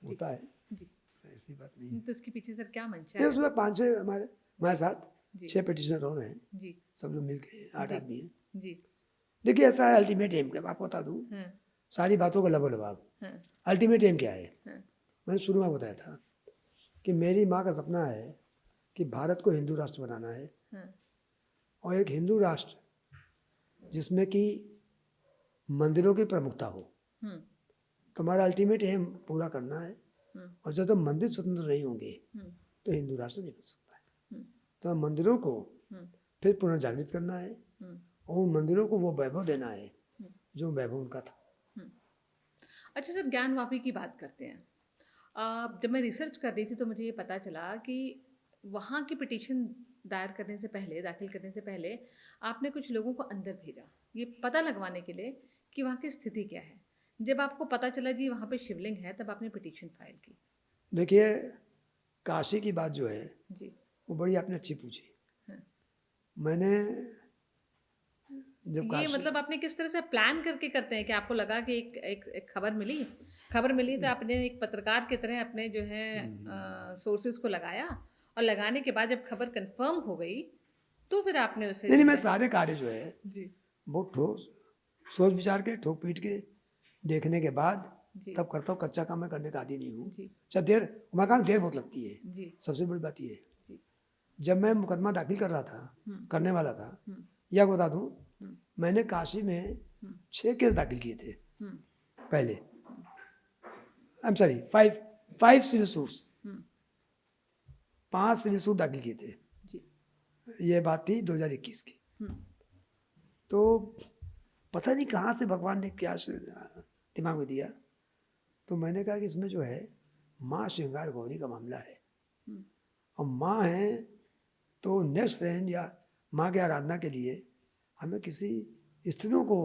होता है,
जी
ऐसी बात नहीं है।
तो इसके पीछे सर क्या मंशा
ये
है?
उसमें 5-6 हमारे साथ
जी
6 पिटिशनर और हैं,
जी
सब लोग मिलके 8
जी
आदमी हैं।
जी
देखिए ऐसा है, अल्टीमेट एम क्या आपको बता दूं,
हाँ
सारी बातों का लबोलबाब
हाँ
अल्टीमेट एम क्या है।
हाँ
मैंने शुरू में बताया था कि मेरी माँ का सपना है कि भारत को हिंदू राष्ट्र बनाना है,
हाँ,
और एक हिंदू राष्ट्र जिसमें कि मंदिरों की प्रमुखता हो।
हम्म,
तो हमारा अल्टीमेट एम पूरा करना है।
हम्म,
और जब तक मंदिर स्वतंत्र नहीं होंगे
हम्म,
तो हिंदू राष्ट्र नहीं बन सकता है।
हम्म,
तो हम मंदिरों को
हम्म,
फिर पुनर्जागृत करना है
हम्म,
और उन मंदिरों को वो वैभव देना है
हम्म,
जो वैभव उनका था।
हम्म। अच्छा सर, ज्ञानवापी की बात करते हैं। जब मैं रिसर्च कर रही थी तो मुझे ये पता चला कि वहाँ की पिटीशन दायर करने से पहले, दाखिल करने से पहले, आपने कुछ लोगों को अंदर भेजा ये पता लगवाने के लिए कि वहाँ की स्थिति क्या है। जब आपको पता चला जी वहाँ पे शिवलिंग है, तब आपने पिटीशन फाइल की।
देखिए, काशी की बात जो है
जी।
वो बड़ी आपने अच्छी पूछी।
हाँ।
मैंने जब
ये
काशी,
मतलब आपने किस तरह से प्लान करके करते हैं कि आपको लगा कि एक खबर मिली तो आपने एक पत्रकार की तरह अपने जो है सोर्सेज को लगाया, और लगाने के बाद जब खबर कंफर्म हो गई तो फिर आपने उसे
नहीं
जो
नहीं, मैं
है।
सारे कार्य जो है
जी।
वो ठोस सोच विचार के ठोक पीट के देखने के बाद
जी।
तब करता हूँ। कच्चा काम मैं करने का आदी नहीं हूँ।
जी।
चाहे देर, मैं कहा देर बहुत लगती है।
जी।
सबसे बड़ी बात ये है,
जी।
जब मैं मुकदमा दाखिल कर रहा था, करने वाला था,
हम्म,
या बता दूं,
हम्म,
मैंने काशी में
हम्म,
6 केस दाखिल किए थे
हम्म,
पहले। I am sorry, 5 civil suits,
hmm,
5 civil suit दाखिल किए थे।
जी।
ये बात थी 2021 की।
हम्म,
तो पता नहीं कहाँ से भगवान ने क्या दिमाग में दिया। तो मैंने कहा कि इसमें जो है माँ श्रृंगार गौरी का मामला है,
हम्म,
और माँ है तो नेक्स्ट फ्रेंड या माँ की आराधना के लिए हमें किसी स्त्रियों को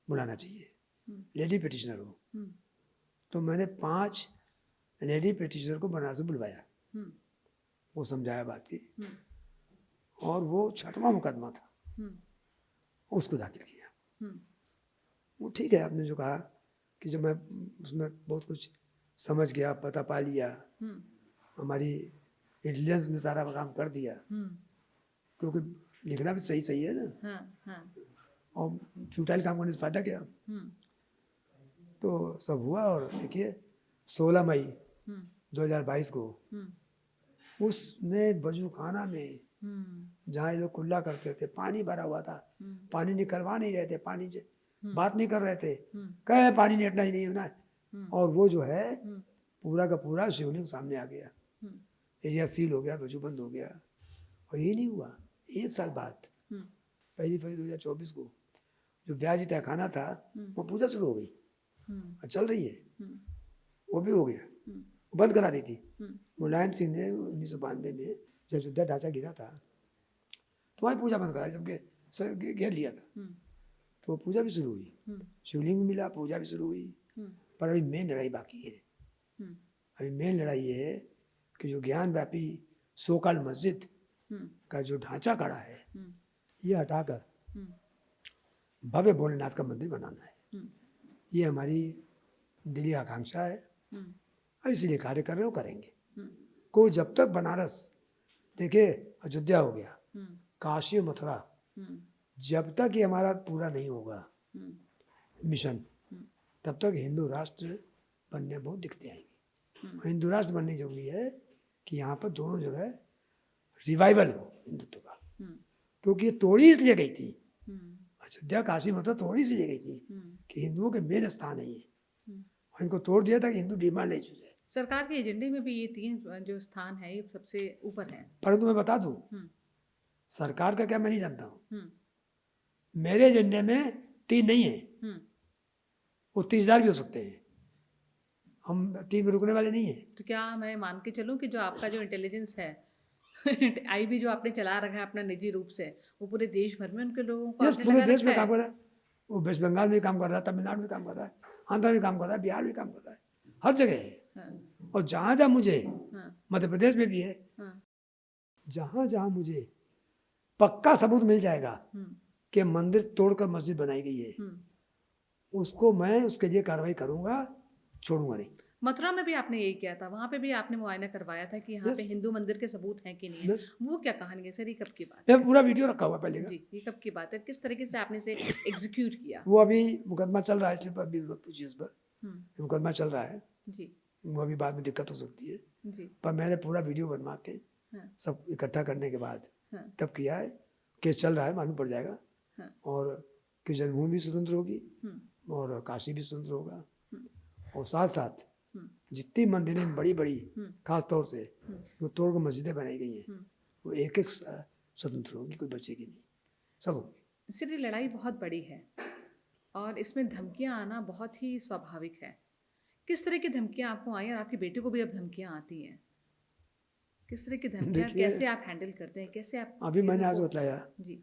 बुलाना चाहिए, लेडी पिटिशनर हो।
हम्म,
तो मैंने 5 लेडी पिटिशनर को बनारस से बुलवाया,
हम्म,
वो समझाया बात की,
हम्म,
और वो 6वां मुकदमा था,
हम्म,
उसको दाखिल किया।
हम्म,
वो ठीक है, आपने जो कहा कि जब मैं उसमें बहुत कुछ समझ गया, पता पा लिया,
हम्म,
हमारी इंटेलिजेंस ने सारा काम कर दिया,
हम्म,
क्योंकि लिखना भी सही सही है ना,
हाँ, हाँ,
और फ्यूटाइल काम करने से फायदा क्या।
हम्म,
तो सब हुआ, और देखिए 16 मई
हम्म,
2022 को
हम्म,
उसमें वजू खाना में
हम्म,
जहाँ ये लोग कुल्ला करते थे, पानी भरा हुआ था,
हम्म,
पानी निकलवा नहीं रहे थे,
हम्म,
बात नहीं कर रहे थे,
हम्म,
कहे पानी निकलना ही नहीं होना है।
हम्म,
और वो जो है
हम्म,
पूरा का पूरा शिवलिंग सामने आ गया,
हम्म,
एरिया सील हो गया, वजू बंद हो गया। और ये नहीं हुआ, 1 साल बाद
हम्म,
1 फरवरी 2024 को जो ब्याज तहखाना था
हम्म,
वो पूजा शुरू हो गई
हम्म,
और चल रही है,
हम्म,
वो भी हो गया,
हम्म,
बंद करा दी थी।
हम्म,
मुलायम सिंह ने 1992 में जब अयोध्या ढांचा गिरा था तो वही पूजा बंद करा दी, सबके घेर लिया था।
हम्म,
तो वो पूजा भी शुरू हुई,
हम्म,
शिवलिंग भी मिला, पूजा भी शुरू हुई।
हम्म,
पर अभी मेन लड़ाई बाकी है।
हम्म,
अभी मेन लड़ाई ये है कि जो ज्ञान व्यापी सोकाल मस्जिद
हम्म,
का जो ढांचा खड़ा है,
हम्म,
ये हटाकर
हम्म,
भव्य भोलेनाथ का मंदिर बनाना है।
हम्म,
ये हमारी दिली आकांक्षा है,
हम्म,
और इसीलिए कार्य कर रहे हो, करेंगे।
हम्म,
को जब तक बनारस, देखिए अयोध्या हो गया,
हम्म,
काशी मथुरा,
हम्म,
जब तक ये हमारा पूरा नहीं होगा
हम्म,
मिशन,
हम्म,
तब तक हिंदू राष्ट्र बनने बहुत दिक्कतें आएंगी।
हम्म,
हिंदू राष्ट्र बनने जरूरी है कि यहाँ पर दोनों जगह रिवाइवल हो हिंदुत्व का,
हम्म,
क्योंकि ये तोड़ी इसलिए गई थी,
हम्म,
अयोध्या काशी मथुरा तोड़ी इसलिए गई थी
हम्म,
कि हिंदुओं के मेन स्थान है ये,
हम्म।
और इनको तोड़ दिया था कि हिंदू डिमांड नहीं जाए।
सरकार के एजेंडे में भी ये 3 जो स्थान है ये सबसे ऊपर है।
परंतु मैं बता दूं,
हम्म,
सरकार का क्या मैं नहीं जानता हूँ,
हम्म,
मेरे एजेंडे में 3 नहीं है,
हम्म।
वो 30,000 भी हो सकते हैं, हम 3 में रुकने वाले नहीं है।
तो क्या मैं मान के चलूं कि जो आपका जो इंटेलिजेंस है आईबी जो आपने चला रखा है अपना निजी रूप से, वो पूरे देश भर में उनके लोगों को
यस,
आपने
पूरे
लगा
देश में
रखा
काम
है?
कर रहा है। वो वेस्ट बंगाल में काम कर रहा है, तमिलनाडु में काम कर रहा है, आंध्र में काम कर रहा है, बिहार में काम कर रहा है, हर जगह है।
हाँ,
और जहाँ जहाँ मुझे,
हाँ,
मध्य प्रदेश में भी है,
हाँ,
जहाँ जहाँ मुझे पक्का सबूत मिल जाएगा
हम्म,
कि मंदिर तोड़कर मस्जिद बनाई गई है,
हम्म।
उसको मैं उसके लिए कार्रवाई करूंगा, छोड़ूंगा नहीं।
मथुरा में भी आपने यही किया था, वहां पे भी आपने मुआयना करवाया था कि यहाँ पे
Yes.
हिंदू मंदिर के सबूत हैं कि नहीं है।
Yes.
वो क्या कहानी है सर, ये कब की बात
मैं
है?
पूरा वीडियो रखा हुआ पहले का।
जी, ये कब की बात है, किस तरीके से आपने इसे एग्जीक्यूट किया?
वो अभी मुकदमा चल रहा है, इसलिए अभी मत पूछिए उस पर,
हम्म,
मुकदमा चल रहा है,
जी,
वो अभी बाद में दिक्कत हो सकती है।
जी,
पर मैंने पूरा वीडियो बनवा के
हाँ,
सब इकट्ठा करने के बाद
हाँ,
तब किया है। केस चल रहा है, मालूम पड़ जाएगा।
हाँ,
और कि जन्मभूमि भी स्वतंत्र होगी
हम्म,
और काशी भी स्वतंत्र होगा।
हम्म,
और साथ साथ
हम्म,
जितनी मंदिरें बड़ी बड़ी,
हम्म,
खास तौर से
हम्म,
जो तोड़ के मस्जिदें बनाई गई हैं,
हम्म।
वो एक एक स्वतंत्र होगी, कोई बचेगी नहीं, सब होगी।
सिर्फ ये लड़ाई बहुत बड़ी है और इसमें धमकियां आना बहुत ही स्वाभाविक है। किस तरह की धमकियां आपको आई और आपकी बेटी को भी अब धमकियां आती हैं? किस तरह की धमकियां,
देखिए,
कैसे आप हैंडल करते हैं, कैसे आप
अभी मैंने
चीज़ों
आज
को?
बताया
जी।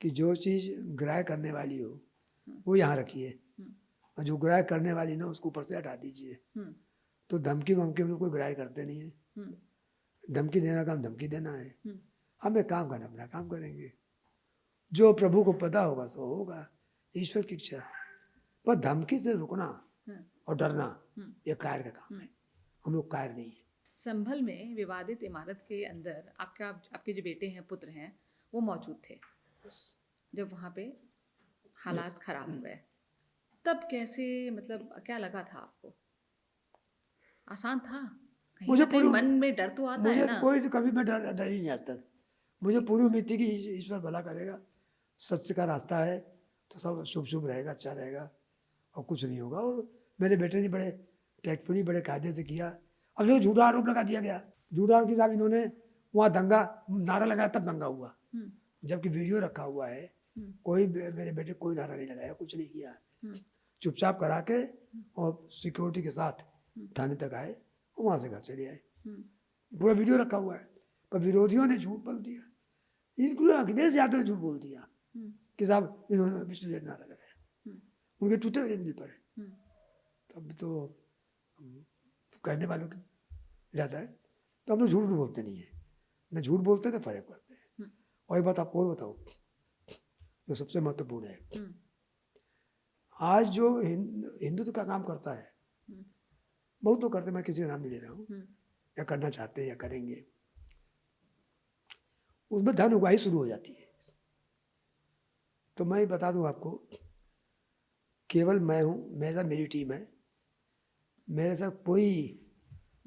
कि जो चीज़ ग्राह्य करने वाली हो
हम्म,
वो यहाँ रखिए,
हम्म,
और जो ग्राह्य करने वाली ना उसको ऊपर से हटा दीजिए।
हम्म,
तो धमकी वमकी हम लोग कोई ग्राह्य करते नहीं है।
हम्म,
धमकी देना काम धमकी देना है,
हम्म,
हमें काम करना अपना काम करेंगे। जो प्रभु को पता होगा सो होगा, ईश्वर की इच्छा। पर धमकी से रुकना
हाँ,
और डरना
हम्म,
ये कायर का काम है। हम लोग कायर नहीं है।
संभल में विवादित इमारत के अंदर आपके जो बेटे हैं, पुत्र हैं, वो मौजूद थे जब वहाँ पे हालात खराब हो गए। तब कैसे, मतलब क्या लगा था आपको? आसान था? कहीं
मुझे
ना कहीं
पूरी
मन में डर तो आता है
मुझे
ना?
कोई कभी मैं डर ही नहीं आज तक। मुझे पूरी उम्मीद थी कि ईश्वर भला करेगा, सत्य का रास्ता है तो सब शुभ शुभ रहेगा, अच्छा रहेगा और कुछ नहीं होगा। और मेरे बेटे ने बड़े टैक्टफुली, बड़े कायदे से किया। अब जो झूठा आरोप लगा दिया गया, झूठा आरोप के साहब इन्होंने वहाँ दंगा नारा लगाया, तब दंगा हुआ,
हम्म,
जबकि वीडियो रखा हुआ है।
हम्म,
कोई मेरे बेटे कोई नारा नहीं लगाया, कुछ नहीं किया।
हम्म,
चुपचाप करा के और सिक्योरिटी के साथ
हम्म,
थाने तक आए और वहाँ से घर चले आए।
हम्म,
पूरा वीडियो रखा हुआ है। पर विरोधियों ने झूठ बोल दिया, इनको अखिलेश यादव ने झूठ बोल दिया
हम्म,
कि साहब इन्होंने विष्णु नारा लगाया,
हम्म,
उनके ट्विटर हैंडल पर है।
हम्म,
तब तो कहने वालों की ज़्यादा है, तो हम लोग झूठ बोलते नहीं है, न झूठ बोलते तो फर्क पड़ते हैं।
हम्म,
और एक बात आपको और बताओ जो सबसे महत्वपूर्ण है,
हम्म,
आज जो हिंदुत्व का काम करता है,
हम्म,
बहुत लोग करते हैं, मैं किसी का नाम नहीं ले रहा हूँ,
हम्म,
या करना चाहते हैं या करेंगे, उसमें धन उगाही शुरू हो जाती है। तो मैं बता दूं आपको, केवल मैं हूँ, मेरा मेरी टीम है, मेरे साथ कोई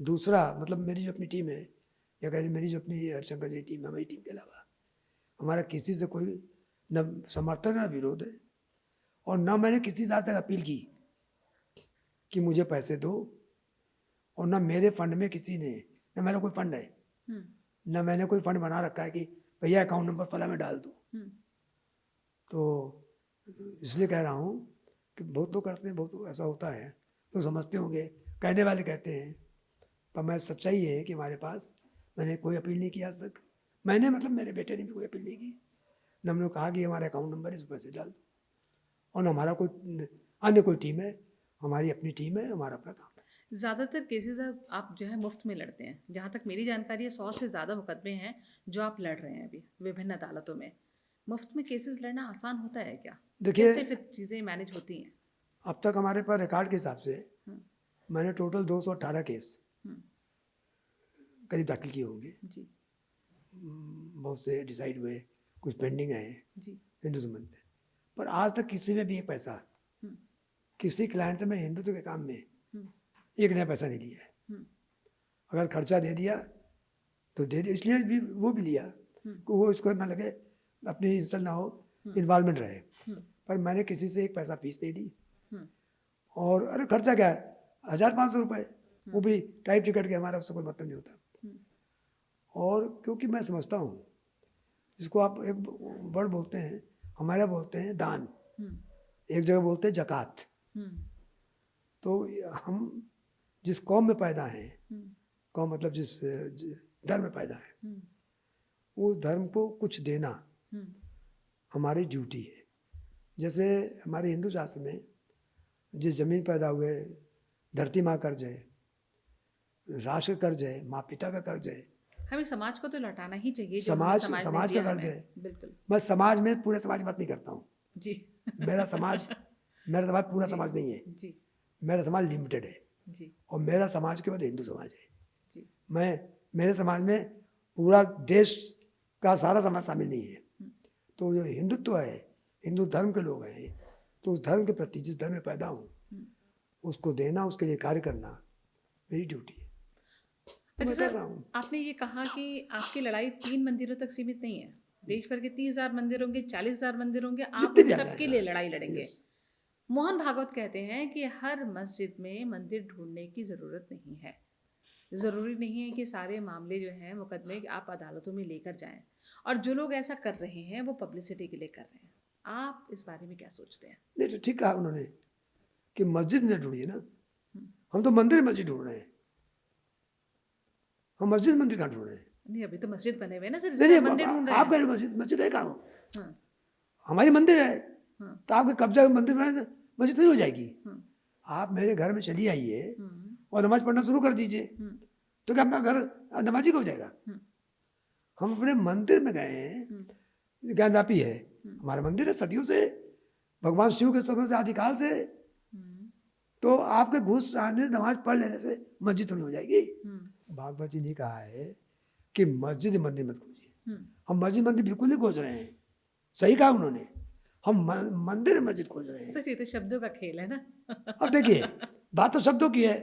दूसरा, मतलब मेरी जो अपनी टीम है, या कहें मेरी जो अपनी हरिशंकर जी टीम है, हमारी टीम के अलावा हमारा किसी से कोई न समर्थन न विरोध है। और न मैंने किसी से आज तक अपील की कि मुझे पैसे दो, और न मेरे फंड में किसी ने, न मेरा कोई फंड है,
हम्म,
न मैंने कोई फंड बना रखा है कि भैया अकाउंट नंबर फला में डाल दो।
हम्म,
तो इसलिए कह रहा हूँ कि बहुत लोग करते हैं, बहुत ऐसा होता है, तो समझते होंगे, कहने वाले कहते हैं, पर मैं सच्चाई है कि हमारे पास मैंने कोई अपील नहीं की आज तक। मैंने मतलब मेरे बेटे ने भी कोई अपील नहीं की, न हमने कहा कि हमारा अकाउंट नंबर है, इस पैसे डाल दो। और न हमारा कोई अन्य कोई टीम है, हमारी अपनी टीम है, हमारा अपना काम है।
ज़्यादातर केसेस आप जो है मुफ्त में लड़ते हैं। जहाँ तक मेरी जानकारी है 100 से ज़्यादा मुकदमे हैं जो आप लड़ रहे हैं अभी विभिन्न अदालतों में। मुफ्त में केसेस लड़ना आसान होता है क्या?
देखिए,
कैसे फिर चीज़ें मैनेज होती हैं?
अब तक हमारे पास रिकॉर्ड के हिसाब से
हम्म,
मैंने टोटल 218 केस
हम्म,
करीब दाखिल किए होंगे।
जी,
बहुत से डिसाइड हुए, कुछ पेंडिंग है
जी,
हिंदू संबंध में। पर आज तक किसी में भी एक पैसा,
हम्म,
किसी क्लाइंट से मैं हिंदुत्व के काम में
हम्म,
एक नया पैसा नहीं लिया है।
हम्म,
अगर खर्चा दे दिया तो दे दिया, इसलिए भी वो भी लिया
हम्म,
कि वो इसको ना लगे, अपनी इंसल्ट ना हो,
हम्म,
इन्वॉल्वमेंट रहे।
हम्म,
पर मैंने किसी से एक पैसा फीस दे दी।
हम्म,
और अरे खर्चा क्या है, 1,500 रुपये, वो भी टाइप टिकट के, हमारा उससे कोई मतलब नहीं होता।
हम्म,
और क्योंकि मैं समझता हूँ, जिसको आप एक वर्ड बोलते हैं, हमारे बोलते हैं दान,
हम्म,
एक जगह बोलते हैं जकात।
हम्म,
तो हम जिस कौम में पैदा हैं,
हम्म,
कौम मतलब जिस धर्म में पैदा है,
हम्म,
उस धर्म को कुछ देना
हम्म,
हमारी ड्यूटी है। जैसे हमारे हिंदू शास्त्र में जिस जमीन पैदा हुए, धरती माँ कर्ज है, राष्ट्र का कर्ज है, माँ पिता का कर्ज है,
हमें समाज को तो लौटाना ही चाहिए जो हमें समाज ने
समाज का
दिया
कर्ज
हमें।
है।
बिल्कुल।
मैं समाज में पूरे समाज की बात नहीं करता हूँ।
जी।
मेरा समाज पूरा
जी,
समाज नहीं है,
जी,
मेरा समाज लिमिटेड है।
जी,
और मेरा समाज केवल हिंदू समाज है।
जी,
मेरे समाज में पूरा देश का सारा समाज शामिल नहीं है। तो जो हिंदुत्व है, हिंदू धर्म के लोग हैं, तो उस धर्म के प्रति, जिस धर्म में पैदा हूँ, उसको देना, उसके लिए कार्य करना मेरी ड्यूटी है। मैं
अच्छा
कर
सर,
रहा हूँ।
आपने ये कहा कि आपकी लड़ाई 3 मंदिरों तक सीमित नहीं है। देश भर के 30,000 मंदिर होंगे, 40,000 मंदिर होंगे, आप
जितने
उन
भी आ
सबके
जाए,
लिए
हाँ,
लड़ाई लड़ेंगे।
यस।
मोहन भागवत कहते हैं कि हर मस्जिद में मंदिर ढूंढने की ज़रूरत नहीं है। ज़रूरी नहीं है कि सारे मामले जो हैं मुकदमे आप अदालतों में लेकर जाएं, और जो लोग ऐसा कर रहे हैं वो पब्लिसिटी के लिए कर रहे हैं। आप इस बारे में क्या सोचते हैं?
नहीं तो ठीक कहा उन्होंने कि मस्जिद में ढूंढिए ना,
हम्म,
हम तो मंदिर मस्जिद ढूंढ रहे हैं, हम मस्जिद मंदिर कहाँ ढूंढ रहे हैं?
नहीं, अभी तो मस्जिद बने हुए हैं ना सर,
नहीं
जिसमें
नहीं,
आप मंदिर ढूंढ रहे
आप
हैं।
कह रहे हो मस्जिद, मस्जिद है कहाँ?
हाँ,
हमारी मंदिर है,
हाँ,
तो आपके कब्जा मंदिर में मस्जिद नहीं हो जाएगी।
हाँ,
आप मेरे घर में चली आइए
हम्म,
और नमाज पढ़ना शुरू कर दीजिए,
हम्म,
तो क्या अपना घर नमाजी का हो जाएगा?
हम्म,
हम अपने मंदिर में गए हैं, ज्ञानव्यापी है हमारा मंदिर है सदियों से, भगवान शिव के समय से आदिकाल से।
हम्म,
तो आपके घुस आने नमाज पढ़ लेने से मस्जिद तो नहीं हो जाएगी।
हम्म,
भागवत जी ने कहा है कि मस्जिद मंदिर मत खोजिए।
हम्म।
हम मस्जिद मंदिर बिल्कुल नहीं खोज रहे हैं, सही कहा उन्होंने, हम मंदिर मस्जिद खोज रहे हैं।
सर ये तो शब्दों का खेल है ना।
अब देखिए, बात तो शब्दों की है,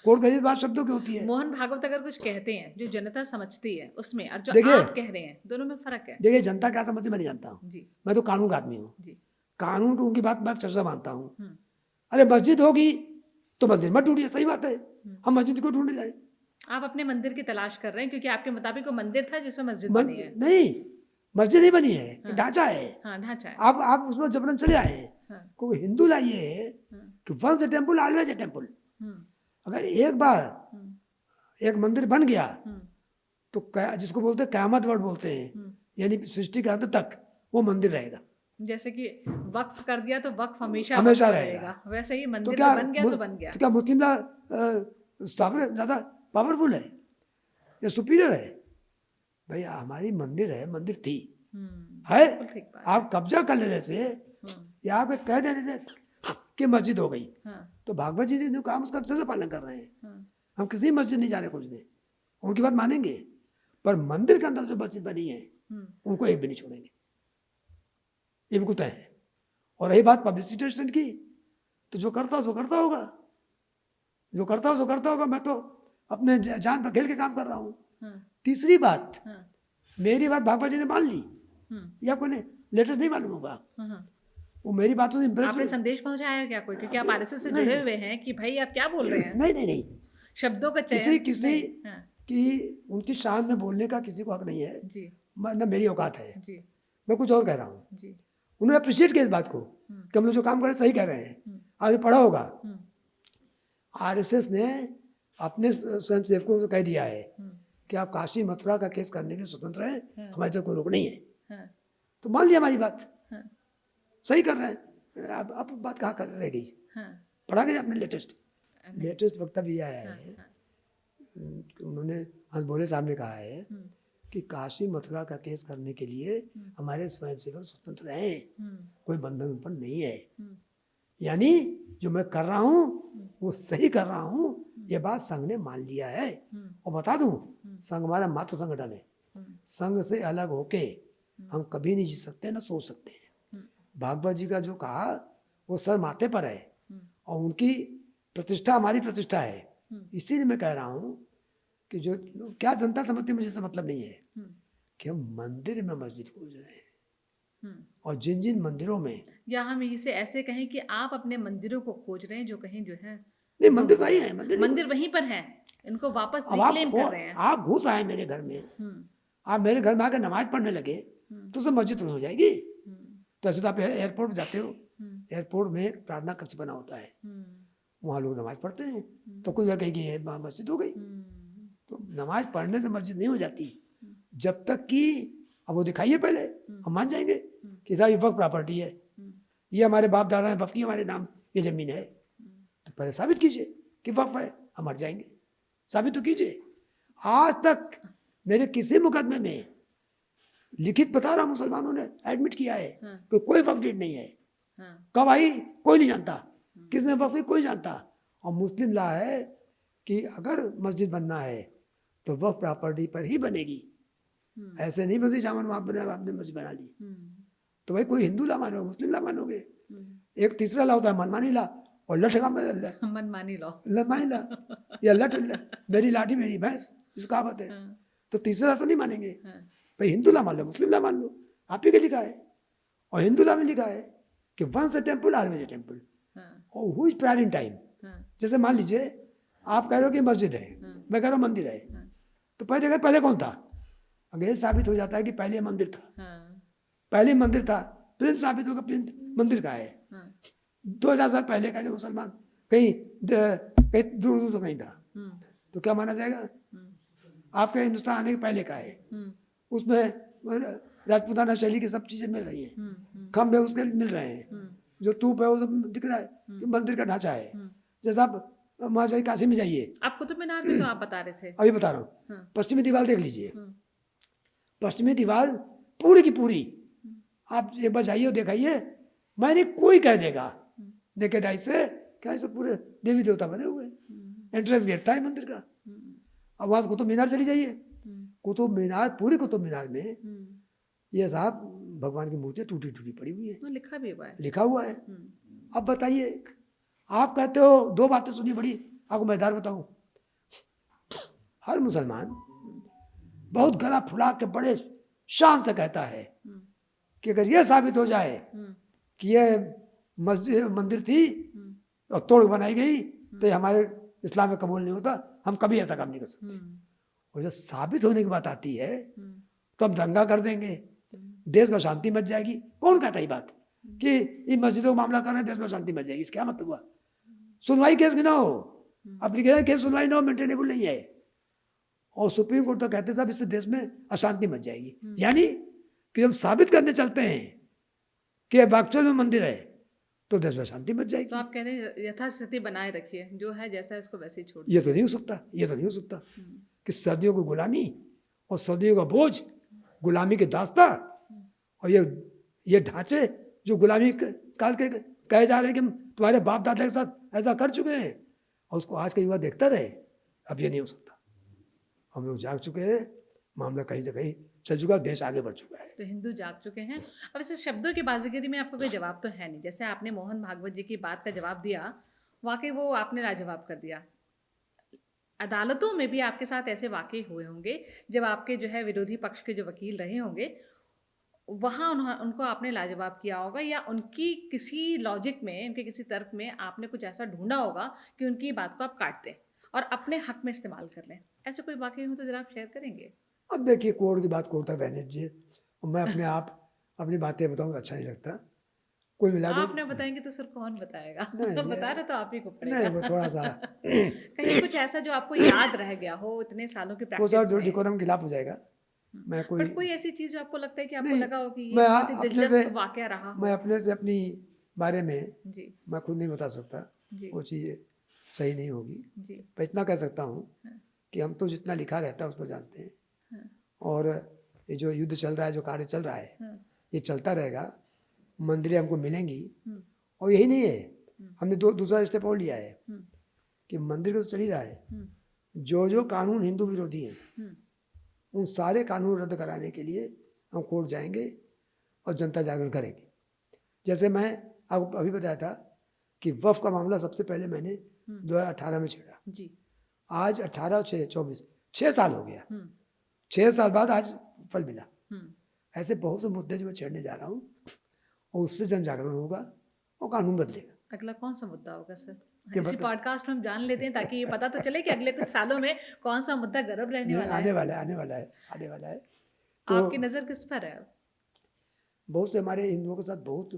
कोर्ट कही बात शब्दों की होती है।
मोहन भागवत अगर कुछ कहते हैं जो जनता समझती है उसमें, और जो
देखिए,
आप कह रहे हैं, दोनों में फर्क है।
देखिए जनता क्या समझती है मैं नहीं जानता हूँ,
जी,
मैं तो कानून का आदमी हूँ,
जी।
कानून की उनकी बात मैं चर्चा मानता हूँ।
हम्म,
अरे मस्जिद होगी तो मंदिर मत ढूंढिए, सही बात है, हम मस्जिद को ढूंढने जाए।
आप अपने मंदिर की तलाश कर रहे हैं क्योंकि आपके मुताबिक वो मंदिर था जिसमें मस्जिद बनी है।
नहीं, मस्जिद नहीं बनी है,
हाँ।
ढांचा है।
हाँ, ढांचा है।
आप उसमें जबरन चले आए हैं।
हाँ,
कोई हिंदू लाइए
हाँ,
कि once a temple always a temple.
Hmm,
अगर एक बार
हम्म,
एक मंदिर बन गया
हम्म,
तो जिसको बोलते हैं क़यामत वर्ड बोलते हैं,
हम्म।
यानी सृष्टि के अंत तक वो मंदिर रहेगा।
जैसे कि वक्फ कर दिया तो वक्फ हमेशा
हमेशा
वक्फ
रहेगा।
वैसे ही
तो
मंदिर
क्या
जो बन गया सो बन गया।
तो क्या मुस्लिम ला ज़्यादा पावरफुल है या सुपीरियर है? भैया हमारी मंदिर है, मंदिर थी, है,
बिल्कुल ठीक बात।
आप कब्जा कर लेने से या आप कह देने से कि मस्जिद हो गई,
हाँ,
तो भागवत जी जो काम उसका अच्छे से पालन कर रहे हैं।
हाँ,
हम किसी मस्जिद नहीं जा रहे खोजने, उनकी बात मानेंगे, पर मंदिर के अंदर जो मस्जिद बनी है उनको एक भी नहीं छोड़ेंगे, ये बिल्कुल तय है। और रही बात पब्लिसिटी स्टंट की, तो जो करता हो सो करता होगा, जो करता हो सो करता होगा, मैं तो अपने जान पर खेल के काम कर रहा हूँ।
हाँ,
तीसरी बात,
हाँ,
मेरी बात भागवत जी ने मान ली,
हम्म,
या आपको लेटेस्ट नहीं मालूम होगा,
हाँ, हाँ।
वो मेरी बातों से
आपने
इम्प्रेस।
संदेश पहुंचाया क्या कोई, क्योंकि आप आरएसएस से
नहीं।
जुड़े हुए हैं, कि भाई आप क्या बोल रहे हैं?
नहीं नहीं नहीं,
शब्दों का चयन
किसी
नहीं, हाँ,
की उनकी शान में बोलने का किसी को हक नहीं है,
जी,
न मेरी औकात है।
जी,
मैं कुछ और कह रहा हूँ,
जी,
उन्होंने अप्रिशिएट किया इस बात को कि हम लोग जो काम कर रहे हैं सही कर रहे हैं। आपने पढ़ा होगा, आरएसएस ने अपने स्वयं सेवकों से कह दिया है कि आप काशी मथुरा का केस करने के लिए स्वतंत्र हैं, हमारी तरफ कोई रोक नहीं है।
हाँ,
तो मान लिया हमारी बात,
हाँ,
सही कर रहे हैं। अब बात कहाँ कर रह गई?
हाँ,
पढ़ा गया आपने लेटेस्ट
नहीं,
वक्तव्य ये आया
हाँ,
है
हाँ,
कि उन्होंने हंस बोले साहब ने कहा है कि काशी मथुरा का केस करने के लिए हमारे स्वयंसेवक स्वतंत्र हैं, कोई बंधन उन पर नहीं है। यानी जो मैं कर रहा हूँ वो सही कर रहा हूँ, ये बात संघ ने मान लिया है। और बता दूं, संघ हमारा मातृ संगठन है, संघ से अलग होके हम कभी नहीं जी सकते, ना सोच सकते हैं। भागवत जी का जो कहा वो सर माथे पर है, और उनकी प्रतिष्ठा हमारी प्रतिष्ठा है। इसीलिए मैं कह रहा हूँ कि जो क्या जनता समझती है मुझे से मतलब नहीं है कि हम मंदिर में मस्जिद खोज रहे हैं, और जिन जिन मंदिरों में,
या हम इसे ऐसे कहें कि आप अपने मंदिरों को खोज रहे हैं जो कहीं जो है
नहीं मंदिर वही है, मंदिर
वहीं पर है, इनको वापस
अब आप
रिक्लेम कर रहे हैं।
आप घुस आए मेरे घर में, आप मेरे घर में आकर नमाज पढ़ने लगे तो सब मस्जिद नहीं हो जाएगी। तो ऐसे तो आप एयरपोर्ट जाते हो, एयरपोर्ट में एक प्रार्थना कक्ष बना होता है, वहाँ लोग नमाज पढ़ते हैं, तो कोई कहेगी ये मस्जिद हो गई। तो नमाज पढ़ने से मस्जिद नहीं हो जाती, जब तक कि अब वो दिखाइए पहले, हम मान जाएंगे कि साहब ये वक्फ प्रॉपर्टी है, ये हमारे बाप दादा ने वक्फ की, हमारे नाम ये जमीन है, तो पहले साबित कीजिए कि वक्फ है, हम मर जाएंगे, साबित तो कीजिए। आज तक मेरे किसी मुकदमे में लिखित बता रहा हूँ, मुसलमानों ने एडमिट किया है कि कोई वक्फ डीड नहीं है। कब आई कोई नहीं जानता, किसने वक्फ की कोई जानता। और मुस्लिम लॉ है कि अगर मस्जिद बनना है तो वक्फ प्रॉपर्टी पर ही बनेगी, ऐसे नहीं मस्जिद जामन वहाँ बना आपने मस्जिद बना ली। तो भाई कोई हिंदू ला मानोगे, मुस्लिम ला मानोगे। एक तीसरा ला होता है मनमानी ला, और लठ का
मनमानी ला,
मनमानी ला या लठ, मेरी लाठी मेरी भैंस, इसको कहावत है।
हाँ,
तो तीसरा तो नहीं मानेंगे।
हाँ,
भाई हिंदू ला मान लो, मुस्लिम ला मान लो, आप ही के लिखा है। और हिंदू ला में लिखा है कि once a temple always a temple,
हाँ,
और who is prior in time.
हाँ,
जैसे मान लीजिए आप कह रहे हो कि मस्जिद है,
हाँ,
मैं कह रहा हूँ मंदिर है,
हाँ,
तो पहले जगह पहले कौन था? अगर ये साबित हो जाता है कि पहले मंदिर था,
हाँ,
पहले मंदिर था, प्रिंस साबित होगा प्रिंस मंदिर का है।
हाँ,
2000 साल पहले का जो मुसलमान कहीं कहीं दूर दूर तो नहीं था,
हम्म,
तो क्या माना जाएगा?
हम्म,
आपके हिंदुस्तान आने के पहले का है,
हम्म,
उसमें राजपूताना शैली की सब चीजें मिल रही हैं, खम्भे उसके मिल रहे हैं,
हम्म,
जो तूप है वो सब दिख रहा है कि मंदिर का ढांचा है।
हम्म।
जैसा आप वहाँ जाइए, काशी में जाइए,
आप कुतुब मीनार भी तो आप बता रहे थे।
अभी बता रहा हूँ,
हाँ,
पश्चिमी दीवार देख लीजिए,
हम्म,
पश्चिमी दीवार पूरी की पूरी, आप एक बार जाइए और दिखाइए, मैंने कोई कह देगा नेकेड आई से क्या तो पूरे देवी देवता बने हुए, एंट्रेंस गेट था मंदिर का। अब वहाँ कुतुब मीनार चली जाइए, कुतुब मीनार, पूरी कुतुब मीनार में ये साहब भगवान की मूर्तियाँ टूटी टूटी पड़ी हुई है,
वो लिखा भी हुआ है।
लिखा हुआ है। अब बताइए, आप कहते हो दो बातें सुनी बड़ी, आपको मैं इधर बताऊं, हर मुसलमान बहुत गला फुला के बड़े शान से कहता है कि अगर यह साबित हो जाए कि यह मस्जिद मंदिर थी और तोड़ बनाई गई तो ये हमारे इस्लाम में कबूल नहीं होता, हम कभी ऐसा काम नहीं कर सकते। और जब साबित होने की बात आती है तो हम दंगा कर देंगे, देश में शांति मच जाएगी। कौन कहता है ये बात कि इन मस्जिदों का मामला कर रहे हैं देश में शांति मच जाएगी? इसका क्या मतलब हुआ? सुनवाई केस की ना हो, एप्लीकेशन केस सुनवाई ना हो, मेंटेनेबल नहीं है। और सुप्रीम कोर्ट तो कहते साहब इससे देश में अशांति मच जाएगी। यानी कि जब साबित करने चलते हैं कि एक्चुअल में मंदिर है तो देश में शांति मच जाएगी।
तो आप कह रहे हैं यथास्थिति बनाए रखिए, जो है जैसा है उसको वैसे ही छोड़
ये तो नहीं हो सकता, ये तो नहीं हो सकता कि सदियों की गुलामी और सदियों का बोझ, गुलामी के दास्ता और ये ढांचे जो गुलामी काल के कहे जा रहे हैं कि हम तुम्हारे बाप दादा के साथ ऐसा कर चुके हैं और उसको आज का युवा देखता रहे, अब ये नहीं हो सकता। हम लोग जाग चुके हैं, मामला कहीं से कहीं चल चुका, देश आगे बढ़ चुका है।
तो हिंदू जाग चुके हैं। अब इस शब्दों की बाजीगरी में आपको कोई जवाब तो है नहीं। जैसे आपने मोहन भागवत जी की बात का जवाब दिया, वाकई वो आपने लाजवाब कर दिया। अदालतों में भी आपके साथ ऐसे वाकई हुए होंगे जब आपके जो है विरोधी पक्ष के जो वकील रहे होंगे, वहाँ उनको आपने लाजवाब किया होगा, या उनकी किसी लॉजिक में, उनके किसी तर्क में आपने कुछ ऐसा ढूंढा होगा कि उनकी बात को आप काट दें और अपने हक में इस्तेमाल कर लें। ऐसे कोई वाकई हो तो जरा आप शेयर करेंगे?
अब देखिए, कोर्ट की बात कोर्ट तक रहने दीजिए, मैं अपने आप अपनी बातें बताऊँ अच्छा नहीं लगता। कोई मिला
आप ना बताएंगे तो सर कौन बताएगा?
नहीं,
बता रहे तो आप ही को पड़ेगा।
नहीं, वो थोड़ा सा
कहीं कुछ ऐसा जो आपको याद रह गया हो इतने सालों की
वो
प्रैक्टिस में,
डिकोरम के खिलाफ हो जाएगा। मैं कोई
बट कोई ऐसी चीज जो आपको लगता है कि आपको
नहीं,
लगा हो कि ये
मैं
बहुत ही
अपने से
दिलचस्प वाकया रहा हो?
मैं अपने से अपनी बारे में
जी,
मैं खुद नहीं बता सकता,
जी,
वो चीज़ सही नहीं होगी।
जी,
मैं इतना कह सकता हूँ
हाँ,
कि हम तो जितना लिखा रहता है उस पर जानते हैं,
हाँ,
और ये जो युद्ध चल रहा है, जो कार्य चल रहा है,
हाँ,
ये चलता रहेगा, मंदिरें हमको मिलेंगी।
हम्म,
और यही नहीं है, हमने दूसरा स्टेप और लिया है
हम्म,
कि मंदिर तो चल ही रहा है,
हम्म,
जो जो कानून हिंदू विरोधी हैं
हम्म,
उन सारे कानून रद्द कराने के लिए हम कोर्ट जाएंगे और जनता जागरण करेंगे। जैसे मैं आपको अभी बताया था कि वफ़ का मामला सबसे पहले मैंने 2018 में छेड़ा,
जी,
आज 18/6/24 6 साल हो गया,
हम्म,
6 साल बाद आज फल मिला।
हम्म,
ऐसे बहुत से मुद्दे जो मैं छेड़ने जा रहा हूँ और उससे जन जागरण होगा और कानून बदलेगा।
अगला कौन सा मुद्दा होगा सर?
ये
इसी
बता-
पॉडकास्ट में हम जान लेते हैं ताकि ये पता तो चले कि अगले कुछ सालों में कौन सा मुद्दा गर्म रहने वाला है।
आने वाला है, आने वाला है, आने वाला है। तो
आपकी नज़र किस पर है?
बहुत से हमारे हिंदुओं के साथ बहुत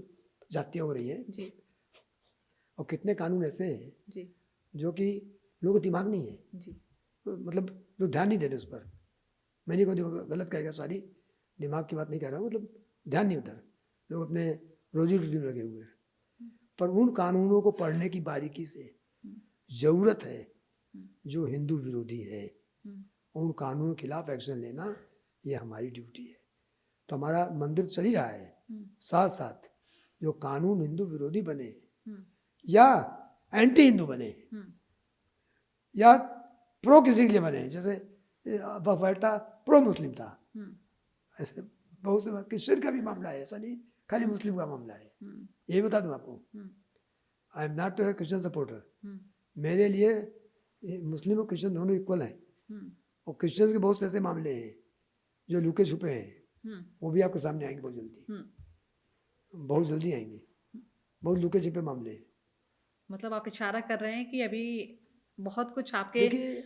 जातियाँ हो रही हैं
जी,
और कितने कानून ऐसे हैं
जी,
जो कि लोगों को दिमाग नहीं है,
जी,
मतलब लोग ध्यान नहीं दे रहे उस पर। मैं नहीं कोई गलत कहेगा, सारी दिमाग की बात नहीं कह रहा हूँ, मतलब ध्यान नहीं उधर, लोग अपने रोजी रोटी में लगे हुए हैं। पर उन कानूनों को पढ़ने की बारीकी से ज़रूरत है, जो हिंदू विरोधी है उन कानूनों के खिलाफ एक्शन लेना, ये हमारी ड्यूटी है। तो हमारा मंदिर चल ही रहा है, साथ साथ जो कानून हिंदू विरोधी बने या एंटी हिंदू बने या प्रो किसी के लिए बने, जैसे बफैटा प्रो मुस्लिम था, ऐसे बहुत से क्रिश्चियन का भी मामला है, ऐसा नहीं खाली मुस्लिम का मामला है। ये बता दूं आपको, I am not Christian supporter. मेरे लिए मुस्लिम और क्रिश्चियन दोनों इक्वल हैं, और क्रिश्चियंस के बहुत से ऐसे मामले हैं जो लुके छुपे हैं,
हम्म
वो भी आपके सामने आएंगे बहुत जल्दी, बहुत जल्दी आएंगे। बहुत लुके छिपे मामले हैं।
मतलब आप इशारा कर रहे हैं कि अभी बहुत कुछ आपके
देखिए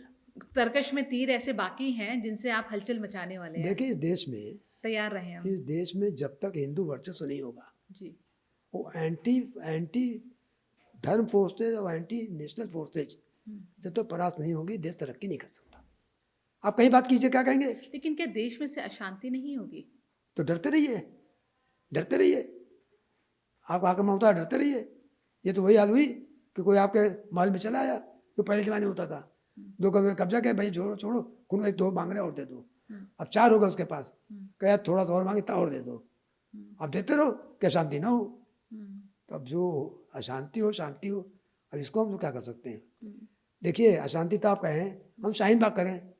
तरकश में तीर ऐसे बाकी हैं जिनसे आप हलचल मचाने वाले हैं।
देखिए, इस देश में,
तैयार रहे हम।
इस देश में जब तक हिंदू वर्चस्व नहीं होगा,
जी।
वो एंटी एंटी धर्म फोर्सेज और एंटी नेशनल फोर्सेज जब तक परास्त नहीं होगी, देश तरक्की नहीं कर सकता। आप कहीं बात कीजिए, क्या कहेंगे?
लेकिन क्या देश में से अशांति नहीं होगी?
तो डरते रहिए, डरते रहिए, आप आक्रमण होता है डरते रहिए। ये तो वही हाल हुई कि कोई आपके महल में चला आया, जो पहले जमाने में होता था, दो कब्जा किया, भाई छोड़ो छोड़ो, कौन भाई 2 मांग रहे और दे दो। अब 4 होगा उसके पास, कहा थोड़ा सा और मांगे इतना और दे दो, अब देते रहो कि शांति ना हो। तो अब जो अशांति हो शांति हो, अब इसको हम लोग क्या कर सकते हैं? देखिए, अशांति तो आप कहें हम शाहीन बाग करें,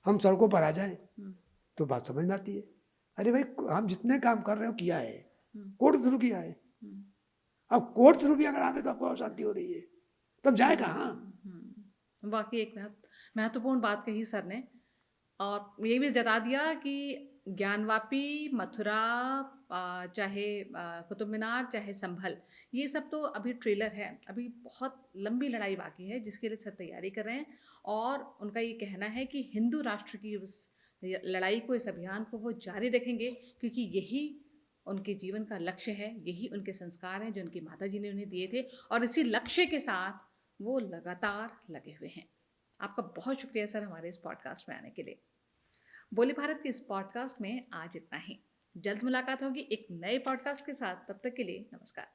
हम सड़कों पर आ जाएं, तो बात समझ में आती है। अरे भाई, हम जितने काम कर रहे हो किया है, कोर्ट थ्रू किया है। अब कोर्ट थ्रू भी अगर आवे तो आपको अशांति हो रही है, तब जाए कहाँ?
वाकई एक महत्वपूर्ण बात कही सर ने, और ये भी जता दिया कि ज्ञानवापी, मथुरा, चाहे कुतुब मीनार, चाहे संभल, ये सब तो अभी ट्रेलर है, अभी बहुत लंबी लड़ाई बाकी है जिसके लिए सर तैयारी कर रहे हैं। और उनका ये कहना है कि हिंदू राष्ट्र की उस लड़ाई को, इस अभियान को वो जारी रखेंगे, क्योंकि यही उनके जीवन का लक्ष्य है, यही उनके संस्कार हैं जो उनकी माता जी ने उन्हें दिए थे, और इसी लक्ष्य के साथ वो लगातार लगे हुए हैं। आपका बहुत शुक्रिया सर हमारे इस पॉडकास्ट में आने के लिए। बोले भारत के इस पॉडकास्ट में आज इतना ही। जल्द मुलाकात होगी एक नए पॉडकास्ट के साथ, तब तक के लिए नमस्कार।